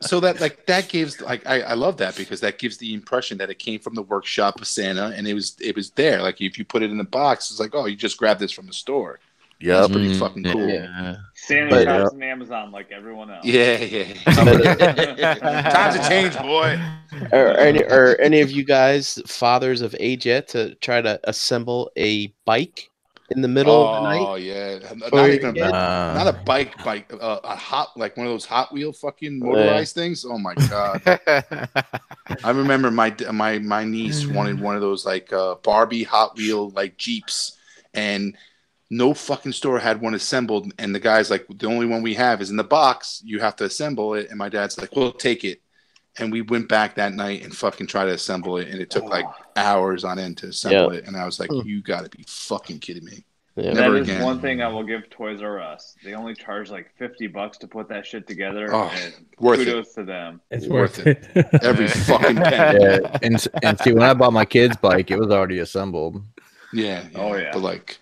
So that gives I love that, because that gives the impression that it came from the workshop of Santa, and it was there. Like if you put it in the box, it's like, oh, you just grabbed this from the store. Yeah, that's pretty fucking cool. Yeah. Santa shops on Amazon like everyone else. Yeah. Times have changed, boy. Are any of you guys fathers of age yet to try to assemble a bike in the middle of the night? Oh yeah, not a bike, a hot, like one of those Hot Wheel fucking motorized things. Oh my god! I remember my niece wanted one of those like Barbie Hot Wheel like Jeeps, and no fucking store had one assembled, and the guy's like, the only one we have is in the box. You have to assemble it. And my dad's like, we'll take it. And we went back that night and fucking tried to assemble it, and it took like hours on end to assemble it. And I was like, you got to be fucking kidding me. Yeah. That is one thing I will give Toys R Us. They only charge like $50 to put that shit together. Oh, and kudos to them. It's worth it. Every fucking penny. Yeah. And see, when I bought my kid's bike, it was already assembled. Yeah. Oh yeah. But like,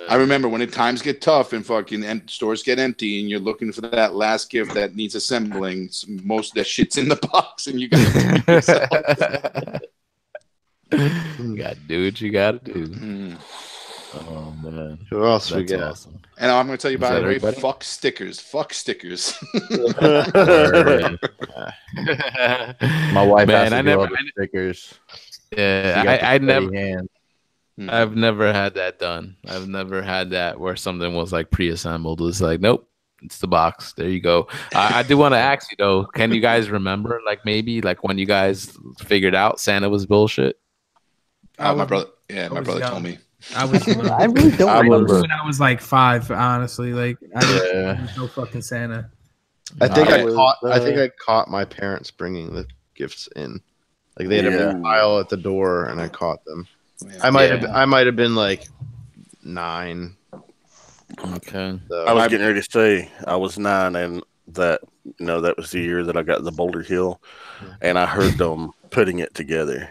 I remember when times get tough and fucking stores get empty, and you're looking for that last gift that needs assembling. Most of that shit's in the box, and you got to do yourself. You got to do what you got to do. Oh man, who else we got? Awesome. And I'm going to tell you about it. Right? Fuck stickers. My wife has to do stickers. Yeah, I never. I've never had that done. I've never had that where something was like pre-assembled. It's like, nope, it's the box. There you go. I do want to ask you though, can you guys remember like maybe like when you guys figured out Santa was bullshit? My brother told me. I was. I really don't remember. When I was like 5, honestly, like I didn't no fucking Santa. I think I caught my parents bringing the gifts in. Like they had a pile at the door, and I caught them. I might have been like 9. Okay. So I was getting ready to say I was 9, and that was the year that I got the Boulder Hill, and I heard them putting it together.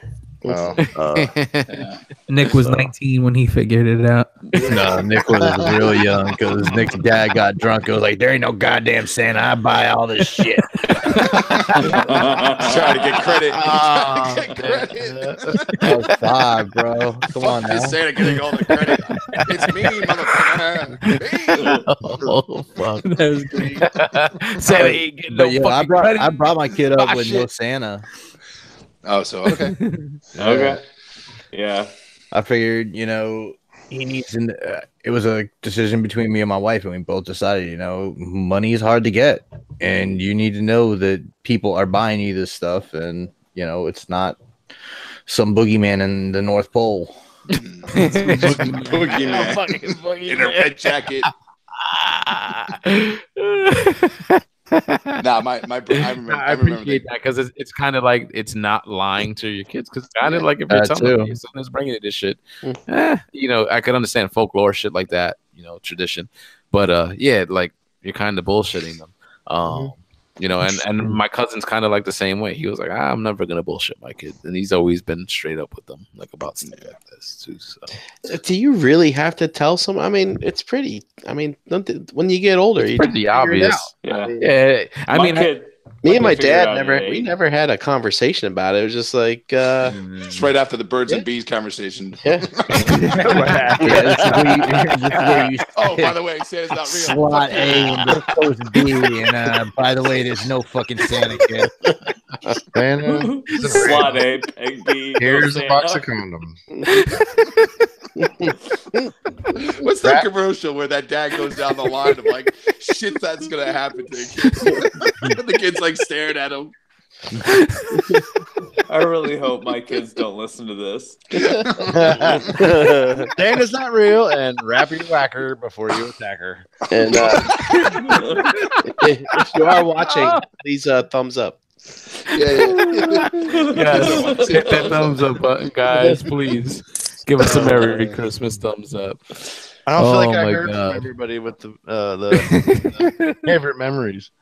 Nick was 19 when he figured it out. No, Nick was real young because Nick's dad got drunk. It was like, there ain't no goddamn Santa. I buy all this shit. Trying to get credit. I was 5, bro. Come on now. Santa getting all the credit. It's me, motherfucker. Oh fuck. That was great. Santa ain't getting no I fucking brought my kid up with no shit. Santa. Oh, so okay. Okay. Yeah. I figured, he needs. It was a decision between me and my wife, and we both decided, money is hard to get, and you need to know that people are buying you this stuff, and it's not some boogeyman in the North Pole. Boogeyman in a red jacket. Nah, I appreciate that because it's kind of like it's not lying to your kids because kind of like if you're telling your son is bringing you this shit, I could understand folklore shit like that, tradition, but like you're kind of bullshitting them, and my cousin's kind of like the same way. He was like, I'm never gonna bullshit my kid, and he's always been straight up with them like about stuff like this too. So, do you really have to tell someone? I mean, it's pretty. I mean, when you get older, it's pretty obvious. Yeah. I mean, me and my dad never had a conversation about it. It was just like it's right after the birds and bees conversation. Yeah. Oh, by the way, Santa's not real. Slot A and post B, and by the way, there's no fucking Santa kid. Santa. Slot A, peg B. Here's a box of condoms. What's that commercial where that dad goes down the line of like shit that's gonna happen to the kids? The kid's like staring at him. I really hope my kids don't listen to this. Santa's not real, and wrap your whacker before you attack her. And if you are watching, please thumbs up. Hit that thumbs up button, guys, please. Give us a Merry Christmas thumbs up. I don't feel like I heard from everybody with the favorite memories.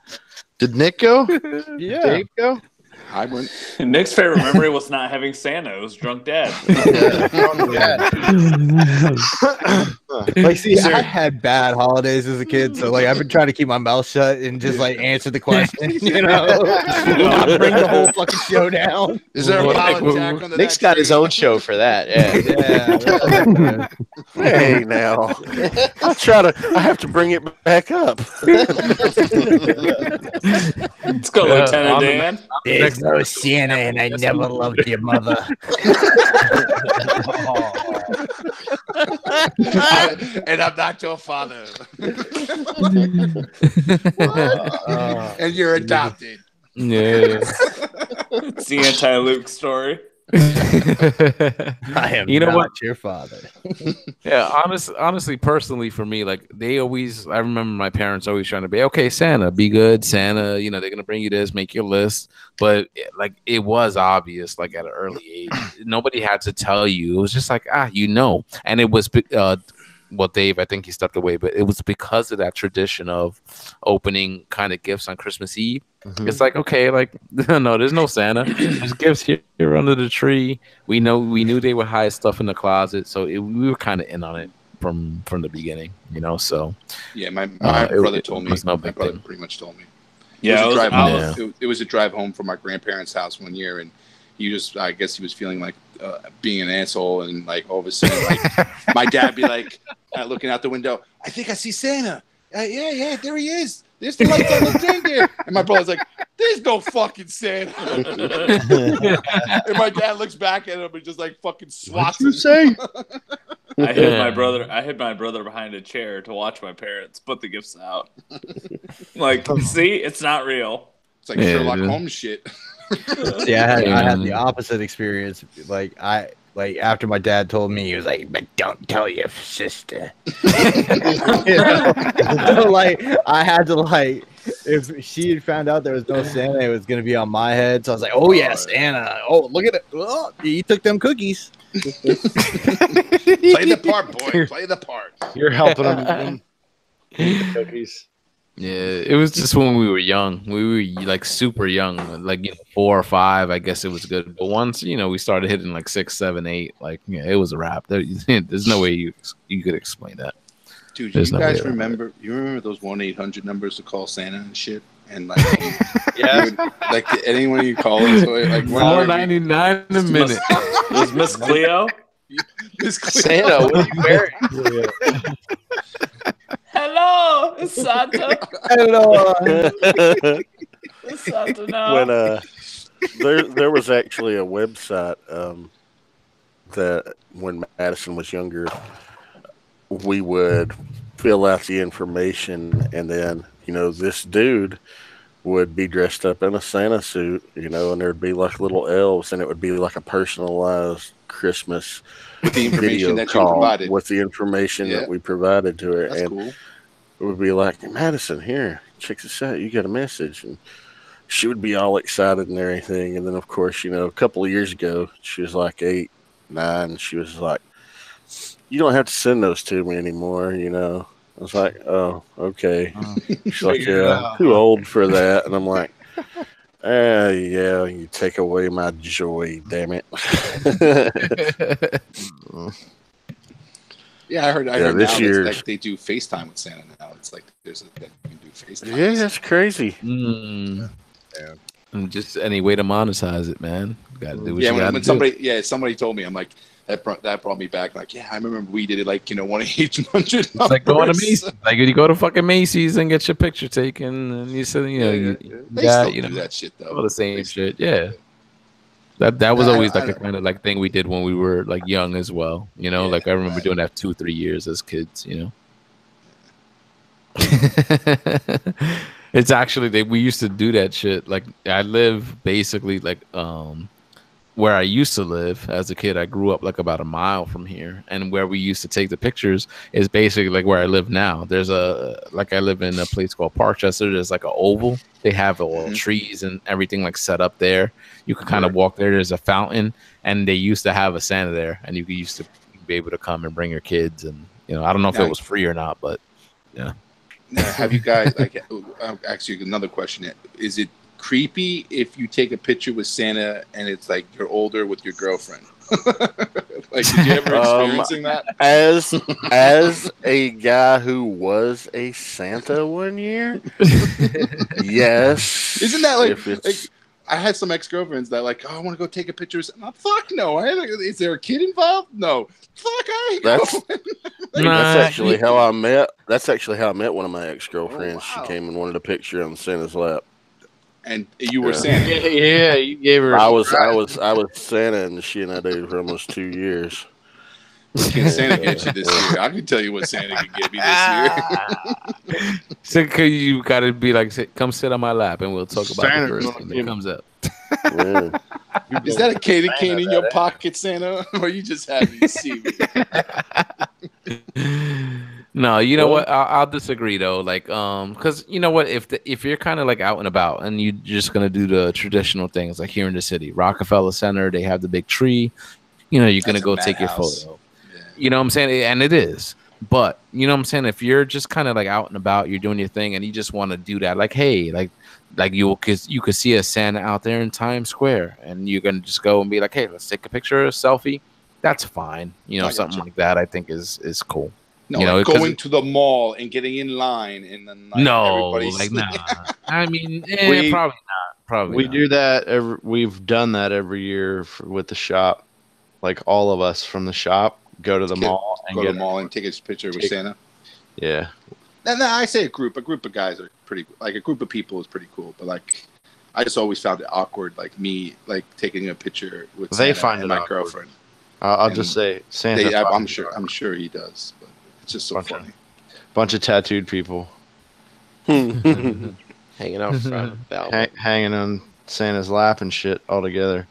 Did Nick go? Yeah. Dave go? I went. Nick's favorite memory was not having Santa. It was drunk dad. Like, see, I had bad holidays as a kid, so like I've been trying to keep my mouth shut and just like answer the question, not bring the whole fucking show down. Is there a pile of Jack under Nick's that got tree? his own show for that. Yeah. Hey, now I have to bring it back up. Let's go, Lieutenant Dan. There's no Santa, and I never loved your mother. And I'm not your father. And you're adopted. Yeah. It's the anti-Luke story. I am not what? your father. Yeah, honestly, personally, for me, like I remember my parents always trying to be, okay, Santa, be good, Santa, they're gonna bring you this, make your list. But like it was obvious, like at an early age, nobody had to tell you. It was just like, and it was Dave, I think he stepped away, but it was because of that tradition of opening kind of gifts on Christmas Eve. Mm-hmm. It's like, okay, like no, there's no Santa. There's gifts here under the tree. We knew they would hide stuff in the closet, so we were kind of in on it from the beginning, So yeah, my brother told me. No my brother pretty much told me. Yeah, it was a drive home from my grandparents' house one year, and I guess he was feeling like being an asshole, and like all of a sudden, like my dad be like looking out the window. I think I see Santa. Yeah, there he is. There's the lights on the thing there. And my brother's like, there's no fucking Santa. And my dad looks back at him and just like fucking swats him. Say? I hid my brother behind a chair to watch my parents put the gifts out. Like, see, it's not real. It's like Sherlock Holmes shit. See, I had the opposite experience. Like like after my dad told me, he was like, "But don't tell your sister." You know? So, like I had to like, if she had found out there was no Santa, it was gonna be on my head. So I was like, "Oh yeah, Santa! Oh look at it! Oh, he took them cookies." Play the part, boy. Play the part. You're helping him eat the cookies. Yeah, it was just when we were young. We were like super young, like 4 or 5. I guess it was good. But once we started hitting like 6, 7, 8, like it was a wrap. There's no way you could explain that. Dude, you guys remember? You remember those 1-800 numbers to call Santa and shit? And like, yeah, like anyone you call it, so like $4.99 a minute. Was Miss Cleo? Miss Cleo. Santa, what are you wearing? Hello, it's Santa. Hello. It's Santa now. When there was actually a website that when Madison was younger, we would fill out the information, and then this dude would be dressed up in a Santa suit, and there'd be like little elves, and it would be like a personalized Christmas the information video that you call provided with the information that we provided to her. That's and cool. it would be like, Madison, here, check this out. You got a message. And she would be all excited and everything. And then, of course, a couple of years ago, she was like 8, 9. She was like, you don't have to send those to me anymore, I was like, oh, okay. She's like, yeah, I'm too old for that. And I'm like, yeah, you take away my joy, damn it. Yeah, I heard this now year like they do FaceTime with Santa now. It's like that you can do FaceTime. Yeah, that's crazy. Yeah. And just any way to monetize it, man. Got to do what yeah, you got when somebody told me, I'm like, that brought me back. Like, yeah, I remember we did it like 1-800. It's like going to Macy's. Like you go to fucking Macy's and get your picture taken, and you said, they still do that shit though. All the same shit, yeah. That was always like a kind of like thing we did when we were like young as well. Like I remember doing that 2-3 years as kids. It's actually we used to do that shit. Like I live basically like where I used to live as a kid. I grew up like about a mile from here, and where we used to take the pictures is basically like where I live now. There's I live in a place called Parkchester. There's like an oval. They have all trees and everything like set up there. You can kind of walk there. There's a fountain, and they used to have a Santa there, and you used to be able to come and bring your kids. And I don't know if it was free or not, but yeah. Now, have you guys I'll ask you another question? Is it creepy if you take a picture with Santa and it's like you're older with your girlfriend? Like, did you ever experiencing that? As a guy who was a Santa one year, yes. Isn't that like I had some ex-girlfriends that like, oh, I want to go take a picture. Fuck no. Is there a kid involved? No. Fuck, I ain't going. That's actually how I met. That's actually how I met one of my ex-girlfriends. She came and wanted a picture on Santa's lap. And you were Santa. Yeah, you gave her. I was Santa, and she and I dated for almost 2 years. What can Santa get you this year? I can tell you what Santa can give me this year. So you gotta be like, come sit on my lap, and we'll talk about the first thing that comes up. Yeah. Is that a candy cane in your pocket, Santa, or are you just happy to see me? No, you know what? I'll disagree though. Like, because you know what? If you're kind of like out and about and you're just gonna do the traditional things, like here in the city, Rockefeller Center, they have the big tree. You're gonna go take your photo. Yeah. You know what I'm saying? And it is. But you know what I'm saying? If you're just kind of like out and about, you're doing your thing, and you just want to do that, like, hey, like you could see a Santa out there in Times Square, and you're gonna just go and be like, hey, let's take a picture, a selfie. That's fine. Something like that, I think is cool. No, going to the mall and getting in line and then everybody's nah. I mean, probably not. Probably we not. do that. We've done that every year with the shop. Like all of us from the shop go to the mall and take a picture with Santa. Yeah. And I say a group of guys are pretty, like a group of people is pretty cool. But like, I just always found it awkward, like me, like taking a picture with Santa and my girlfriend. I'll just say Santa. I'm sure he does. But it's just so funny. Bunch of tattooed people hanging out front, hanging on Santa's lap and shit all together.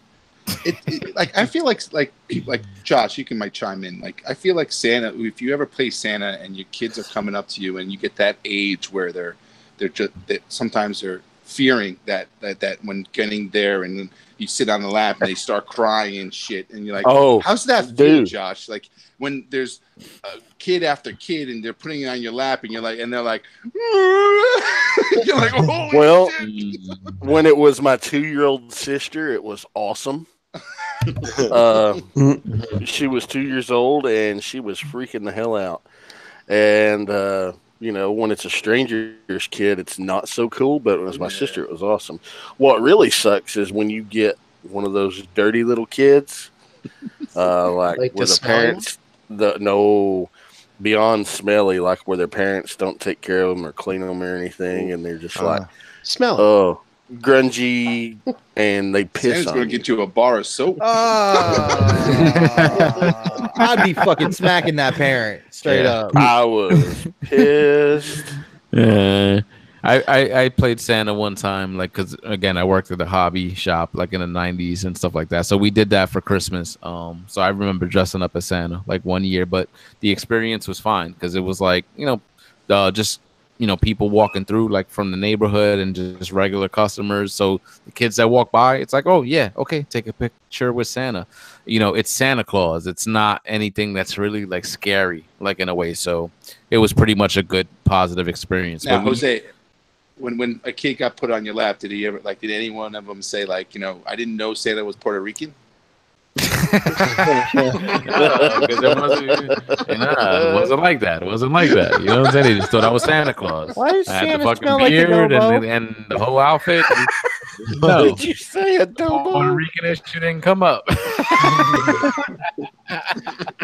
like I feel like Josh, you might chime in. Like I feel like Santa. If you ever play Santa and your kids are coming up to you and you get that age where they're just sometimes they're fearing that when getting there and then you sit on the lap and they start crying and shit and you're like, oh, how's that feel, Josh? Like when there's kid after kid and they're putting it on your lap and you're like, and they're like, you're like, holy well, shit. When it was my 2-year-old sister, it was awesome. She was 2 years old and she was freaking the hell out. And you know, when it's a stranger's kid, it's not so cool. But when it was my sister, it was awesome. What really sucks is when you get one of those dirty little kids, like where the parents, beyond smelly, like where their parents don't take care of them or clean them or anything, and they're just like smell, grungy, and they piss Santa's on gonna you. get you a bar of soap. I'd be fucking smacking that parent straight up. I was pissed. Yeah. I played Santa one time, like, because again I worked at a hobby shop like in the 90s and stuff like that, so we did that for Christmas. So I remember dressing up as Santa like one year, but the experience was fine because it was like, you know, just, you know, people walking through like from the neighborhood and just regular customers. So the kids that walk by, it's like, oh yeah, okay, take a picture with Santa. You know, it's Santa Claus. It's not anything that's really like scary, like in a way. So it was pretty much a good positive experience. Now, Jose, when a kid got put on your lap, did any one of them say like, you know, I didn't know Santa was Puerto Rican? It wasn't like that. It wasn't like that. You know what I'm saying? They just thought I was Santa Claus. Why does I had Santa the fucking smell like a beard Dobo? and the whole outfit. No, Did you say a Puerto Dobo? Rican issue didn't come up.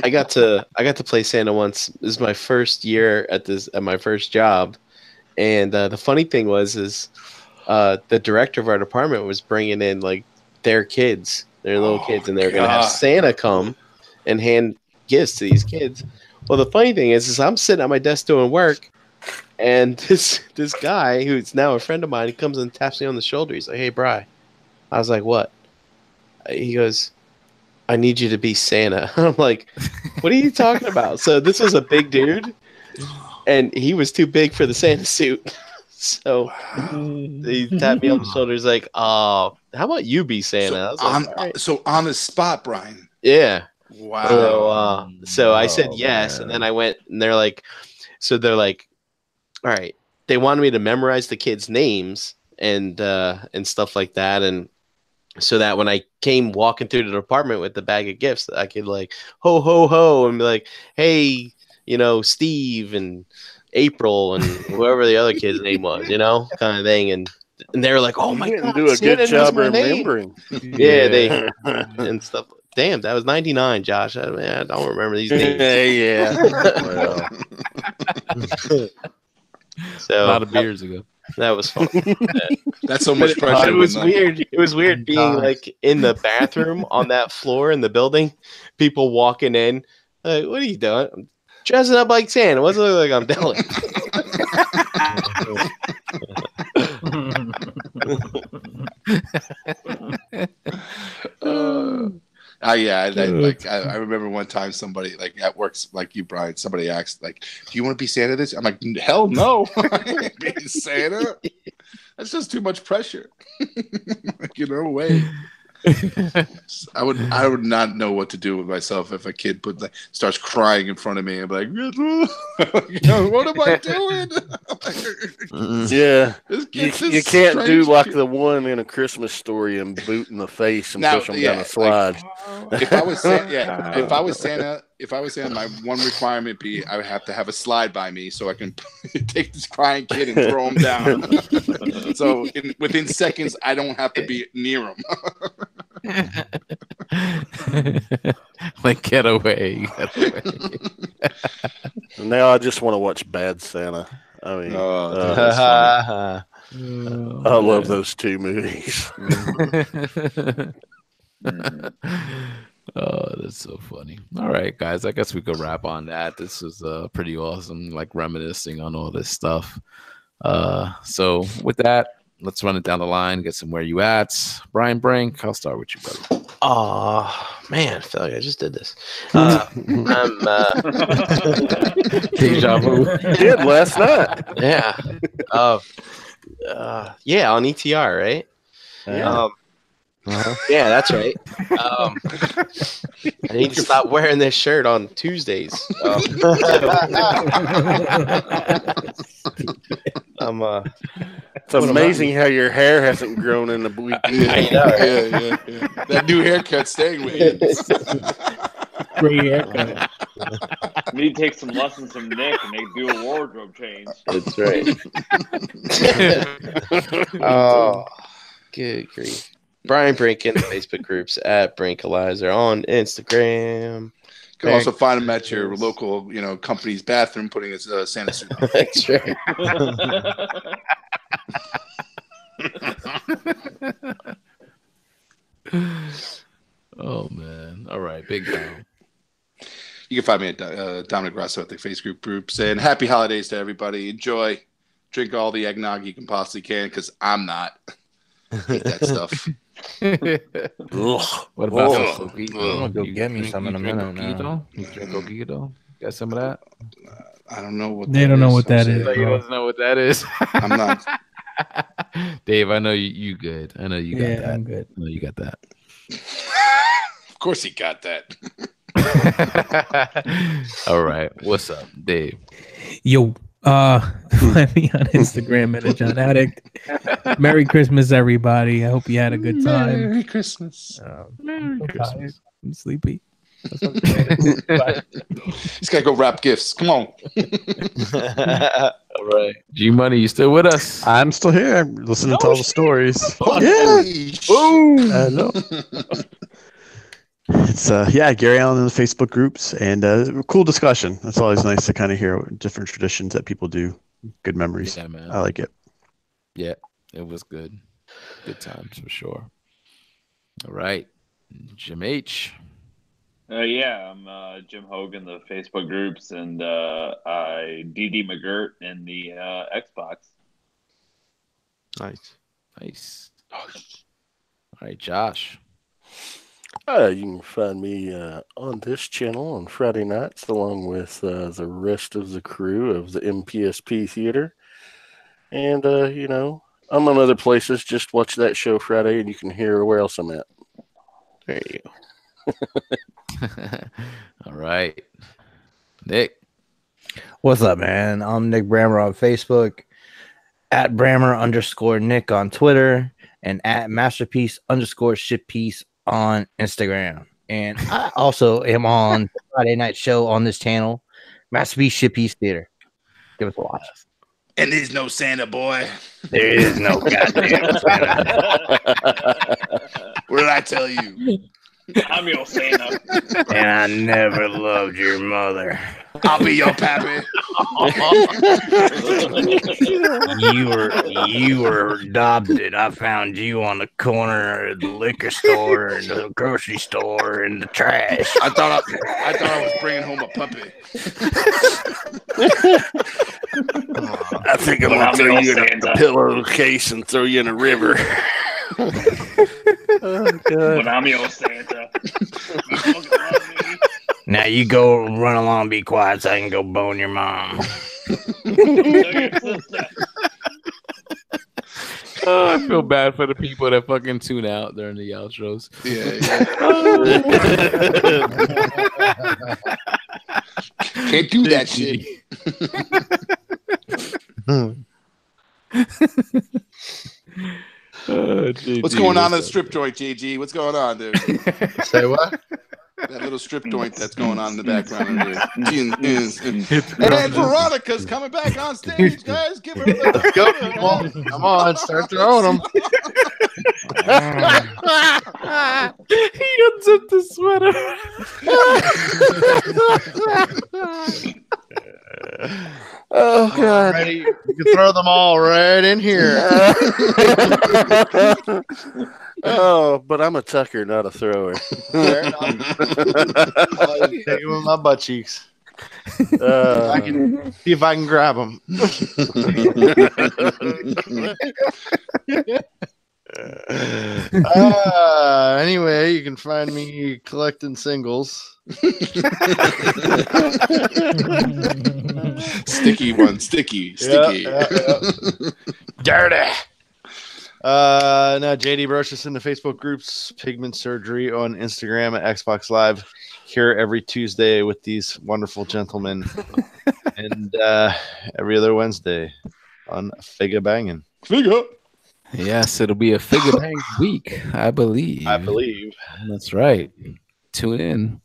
I got to play Santa once. This is my first year at my first job, and the funny thing was the director of our department was bringing in like their kids, their little kids, and they were gonna have Santa come and hand gifts to these kids. Well, the funny thing is I'm sitting at my desk doing work, and this guy who's now a friend of mine, he comes and taps me on the shoulder. He's like, "Hey, Bri." I was like, "What?" He goes, "I need you to be Santa." I'm like, "What are you talking about?" So this was a big dude, and he was too big for the Santa suit. So he tapped me on the shoulder. He's like, how about you be Santa?" I was like, "All right." So on the spot, Brian. Yeah. Wow. So I said yes, and then I went, and they're like, all right. They wanted me to memorize the kids' names and stuff like that, and so that when I came walking through the department with the bag of gifts, I could like ho ho ho and be like, "Hey, you know, Steve and April and whoever the other kid's name was, you know, kind of thing." And they were like, "Oh my God, do a Santa good job knows my name." remembering. Yeah, they and stuff. Damn, that was 99, Josh. I don't remember these names. Yeah. Well. So A lot of beers ago. that was fun. That's so much pressure. It was weird. It was weird being like in the bathroom on that floor in the building. People walking in, like, "What are you doing?" "I'm dressing up like Santa." What's it look like I'm telling? I remember one time somebody like at work, like you, Brian, somebody asked like, "Do you want to be Santa this?" I'm like, "Hell no, I ain't being Santa. That's just too much pressure." Like, you know, way. I would not know what to do with myself if a kid starts crying in front of me and be like, "What am I doing?" Yeah, you can't do like the one in A Christmas Story and boot in the face and push them down a slide. If I was Santa, my one requirement be I would have to have a slide by me so I can take this crying kid and throw him down. So within seconds, I don't have to be near him. Like, get away. Now I just want to watch Bad Santa. I mean, I love those two movies. Oh, that's so funny. All right, guys, I guess we could wrap on that. This was pretty awesome, like reminiscing on all this stuff. So with that, let's run it down the line, get some where you at. Brian Brink, I'll start with you, brother. Oh man, I feel like I just did this. Deja vu. You did last night. Yeah. Yeah, on ETR, right? Yeah. Yeah, that's right. I need to stop wearing this shirt on Tuesdays. It's amazing how your hair hasn't grown in a week. I know. Yeah. That new haircut staying with you. Great haircut. Need to take some lessons from Nick and they do a wardrobe change. That's right. Oh, good grief. Brian Brink in the Facebook groups at Brinkalizer on Instagram. You can also find him at your local, company's bathroom putting his Santa suit on. That's right. Oh man! All right, big down. You can find me at Dominic Rosso at the Facebook groups. And happy holidays to everybody. Enjoy. Drink all the eggnog you can possibly can, because I'm not. Hate that stuff. What about I'm gonna go get me some in a minute now. You drink Coquito? Got some of that? I don't know what They don't know what that is. Like, you don't know what that is. I'm not. Dave, I know you good. I know you got that. I'm good. I know you got that. Of course he got that. All right. What's up, Dave? Yo, find me on Instagram at a John Addict. Merry Christmas, everybody. I hope you had a good time. Merry Christmas. Merry Christmas. I'm sleepy. He's got to go wrap gifts. Come on. All right. G Money, you still with us? I'm still here. I'm listening to all the stories. Boom. No. It's Gary Allen in the Facebook groups, and cool discussion. It's always nice to kind of hear different traditions that people do. Good memories. Yeah, man. I like it. Yeah, it was good. Good times for sure. All right. Jim H. I'm Jim Hogan, the Facebook groups, and I DD McGirt in the Xbox. Nice. All right, Josh. You can find me on this channel on Friday nights, along with the rest of the crew of the MPSP Theater. And, I'm on other places. Just watch that show Friday, and you can hear where else I'm at. There you go. All right. Nick. What's up, man? I'm Nick Brammer on Facebook, at Brammer_Nick on Twitter, and at Masterpiece_Shitpiece on Instagram. And I also am on Friday night show on this channel, Masterpiece Shitpiece Theater. Give us a watch. And there's no Santa, boy. There is no goddamn Santa. What did I tell you? I'm your Santa. And I never loved your mother. I'll be your pappy. You were adopted. I found you on the corner of the liquor store and the grocery store and the trash. I thought I was bringing home a puppy. I think I'm going to throw you in a pillowcase and throw you in a river. Oh, God. But I'm your Santa. Now you go run along and be quiet so I can go bone your mom. Oh, I feel bad for the people that fucking tune out during the outros. Yeah. Can't do that shit. What's going on in the strip joint, JG? What's going on, dude? Say what? That little strip joint that's going on in the background. And Veronica's coming back on stage, guys. Give her the Go, come on, start throwing them. He unzipped the sweater. Oh, God. Ready? You can throw them all right in here. Oh, but I'm a tucker, not a thrower. Fair enough. I'll take them with my butt cheeks. I can see if I can grab them. Anyway, you can find me collecting singles. Sticky one, sticky. Dirty. Now JD Brochus in the Facebook groups, Pigment Surgery on Instagram at Xbox Live. Here every Tuesday with these wonderful gentlemen, and every other Wednesday on Figure Banging. Figure. Yes, it'll be a Figure Bang week, I believe. That's right. Tune in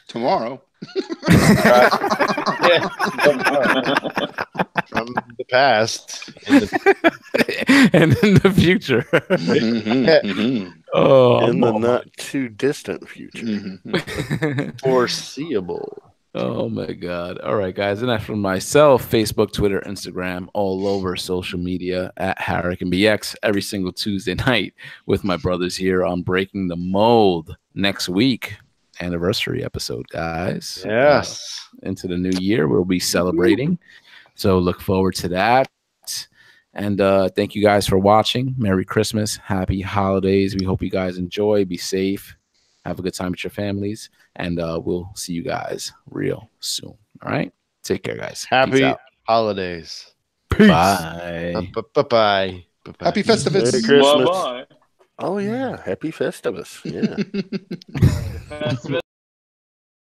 tomorrow. From the past and in the future. Oh, in the not too distant future. Foreseeable. Oh my God. All right, guys. And that's from myself, Facebook, Twitter, Instagram, all over social media at Harrick and BX every single Tuesday night with my brothers here on Breaking the Mold next week. Anniversary episode, guys. Yes. Into the new year, we'll be celebrating. So look forward to that. And thank you guys for watching. Merry Christmas. Happy holidays. We hope you guys enjoy. Be safe. Have a good time with your families. And we'll see you guys real soon. All right. Take care, guys. Happy holidays. Peace. Bye. Bye-bye. Happy Festivus. Merry Christmas. Bye-bye. Oh, yeah. Happy Festivus. Yeah.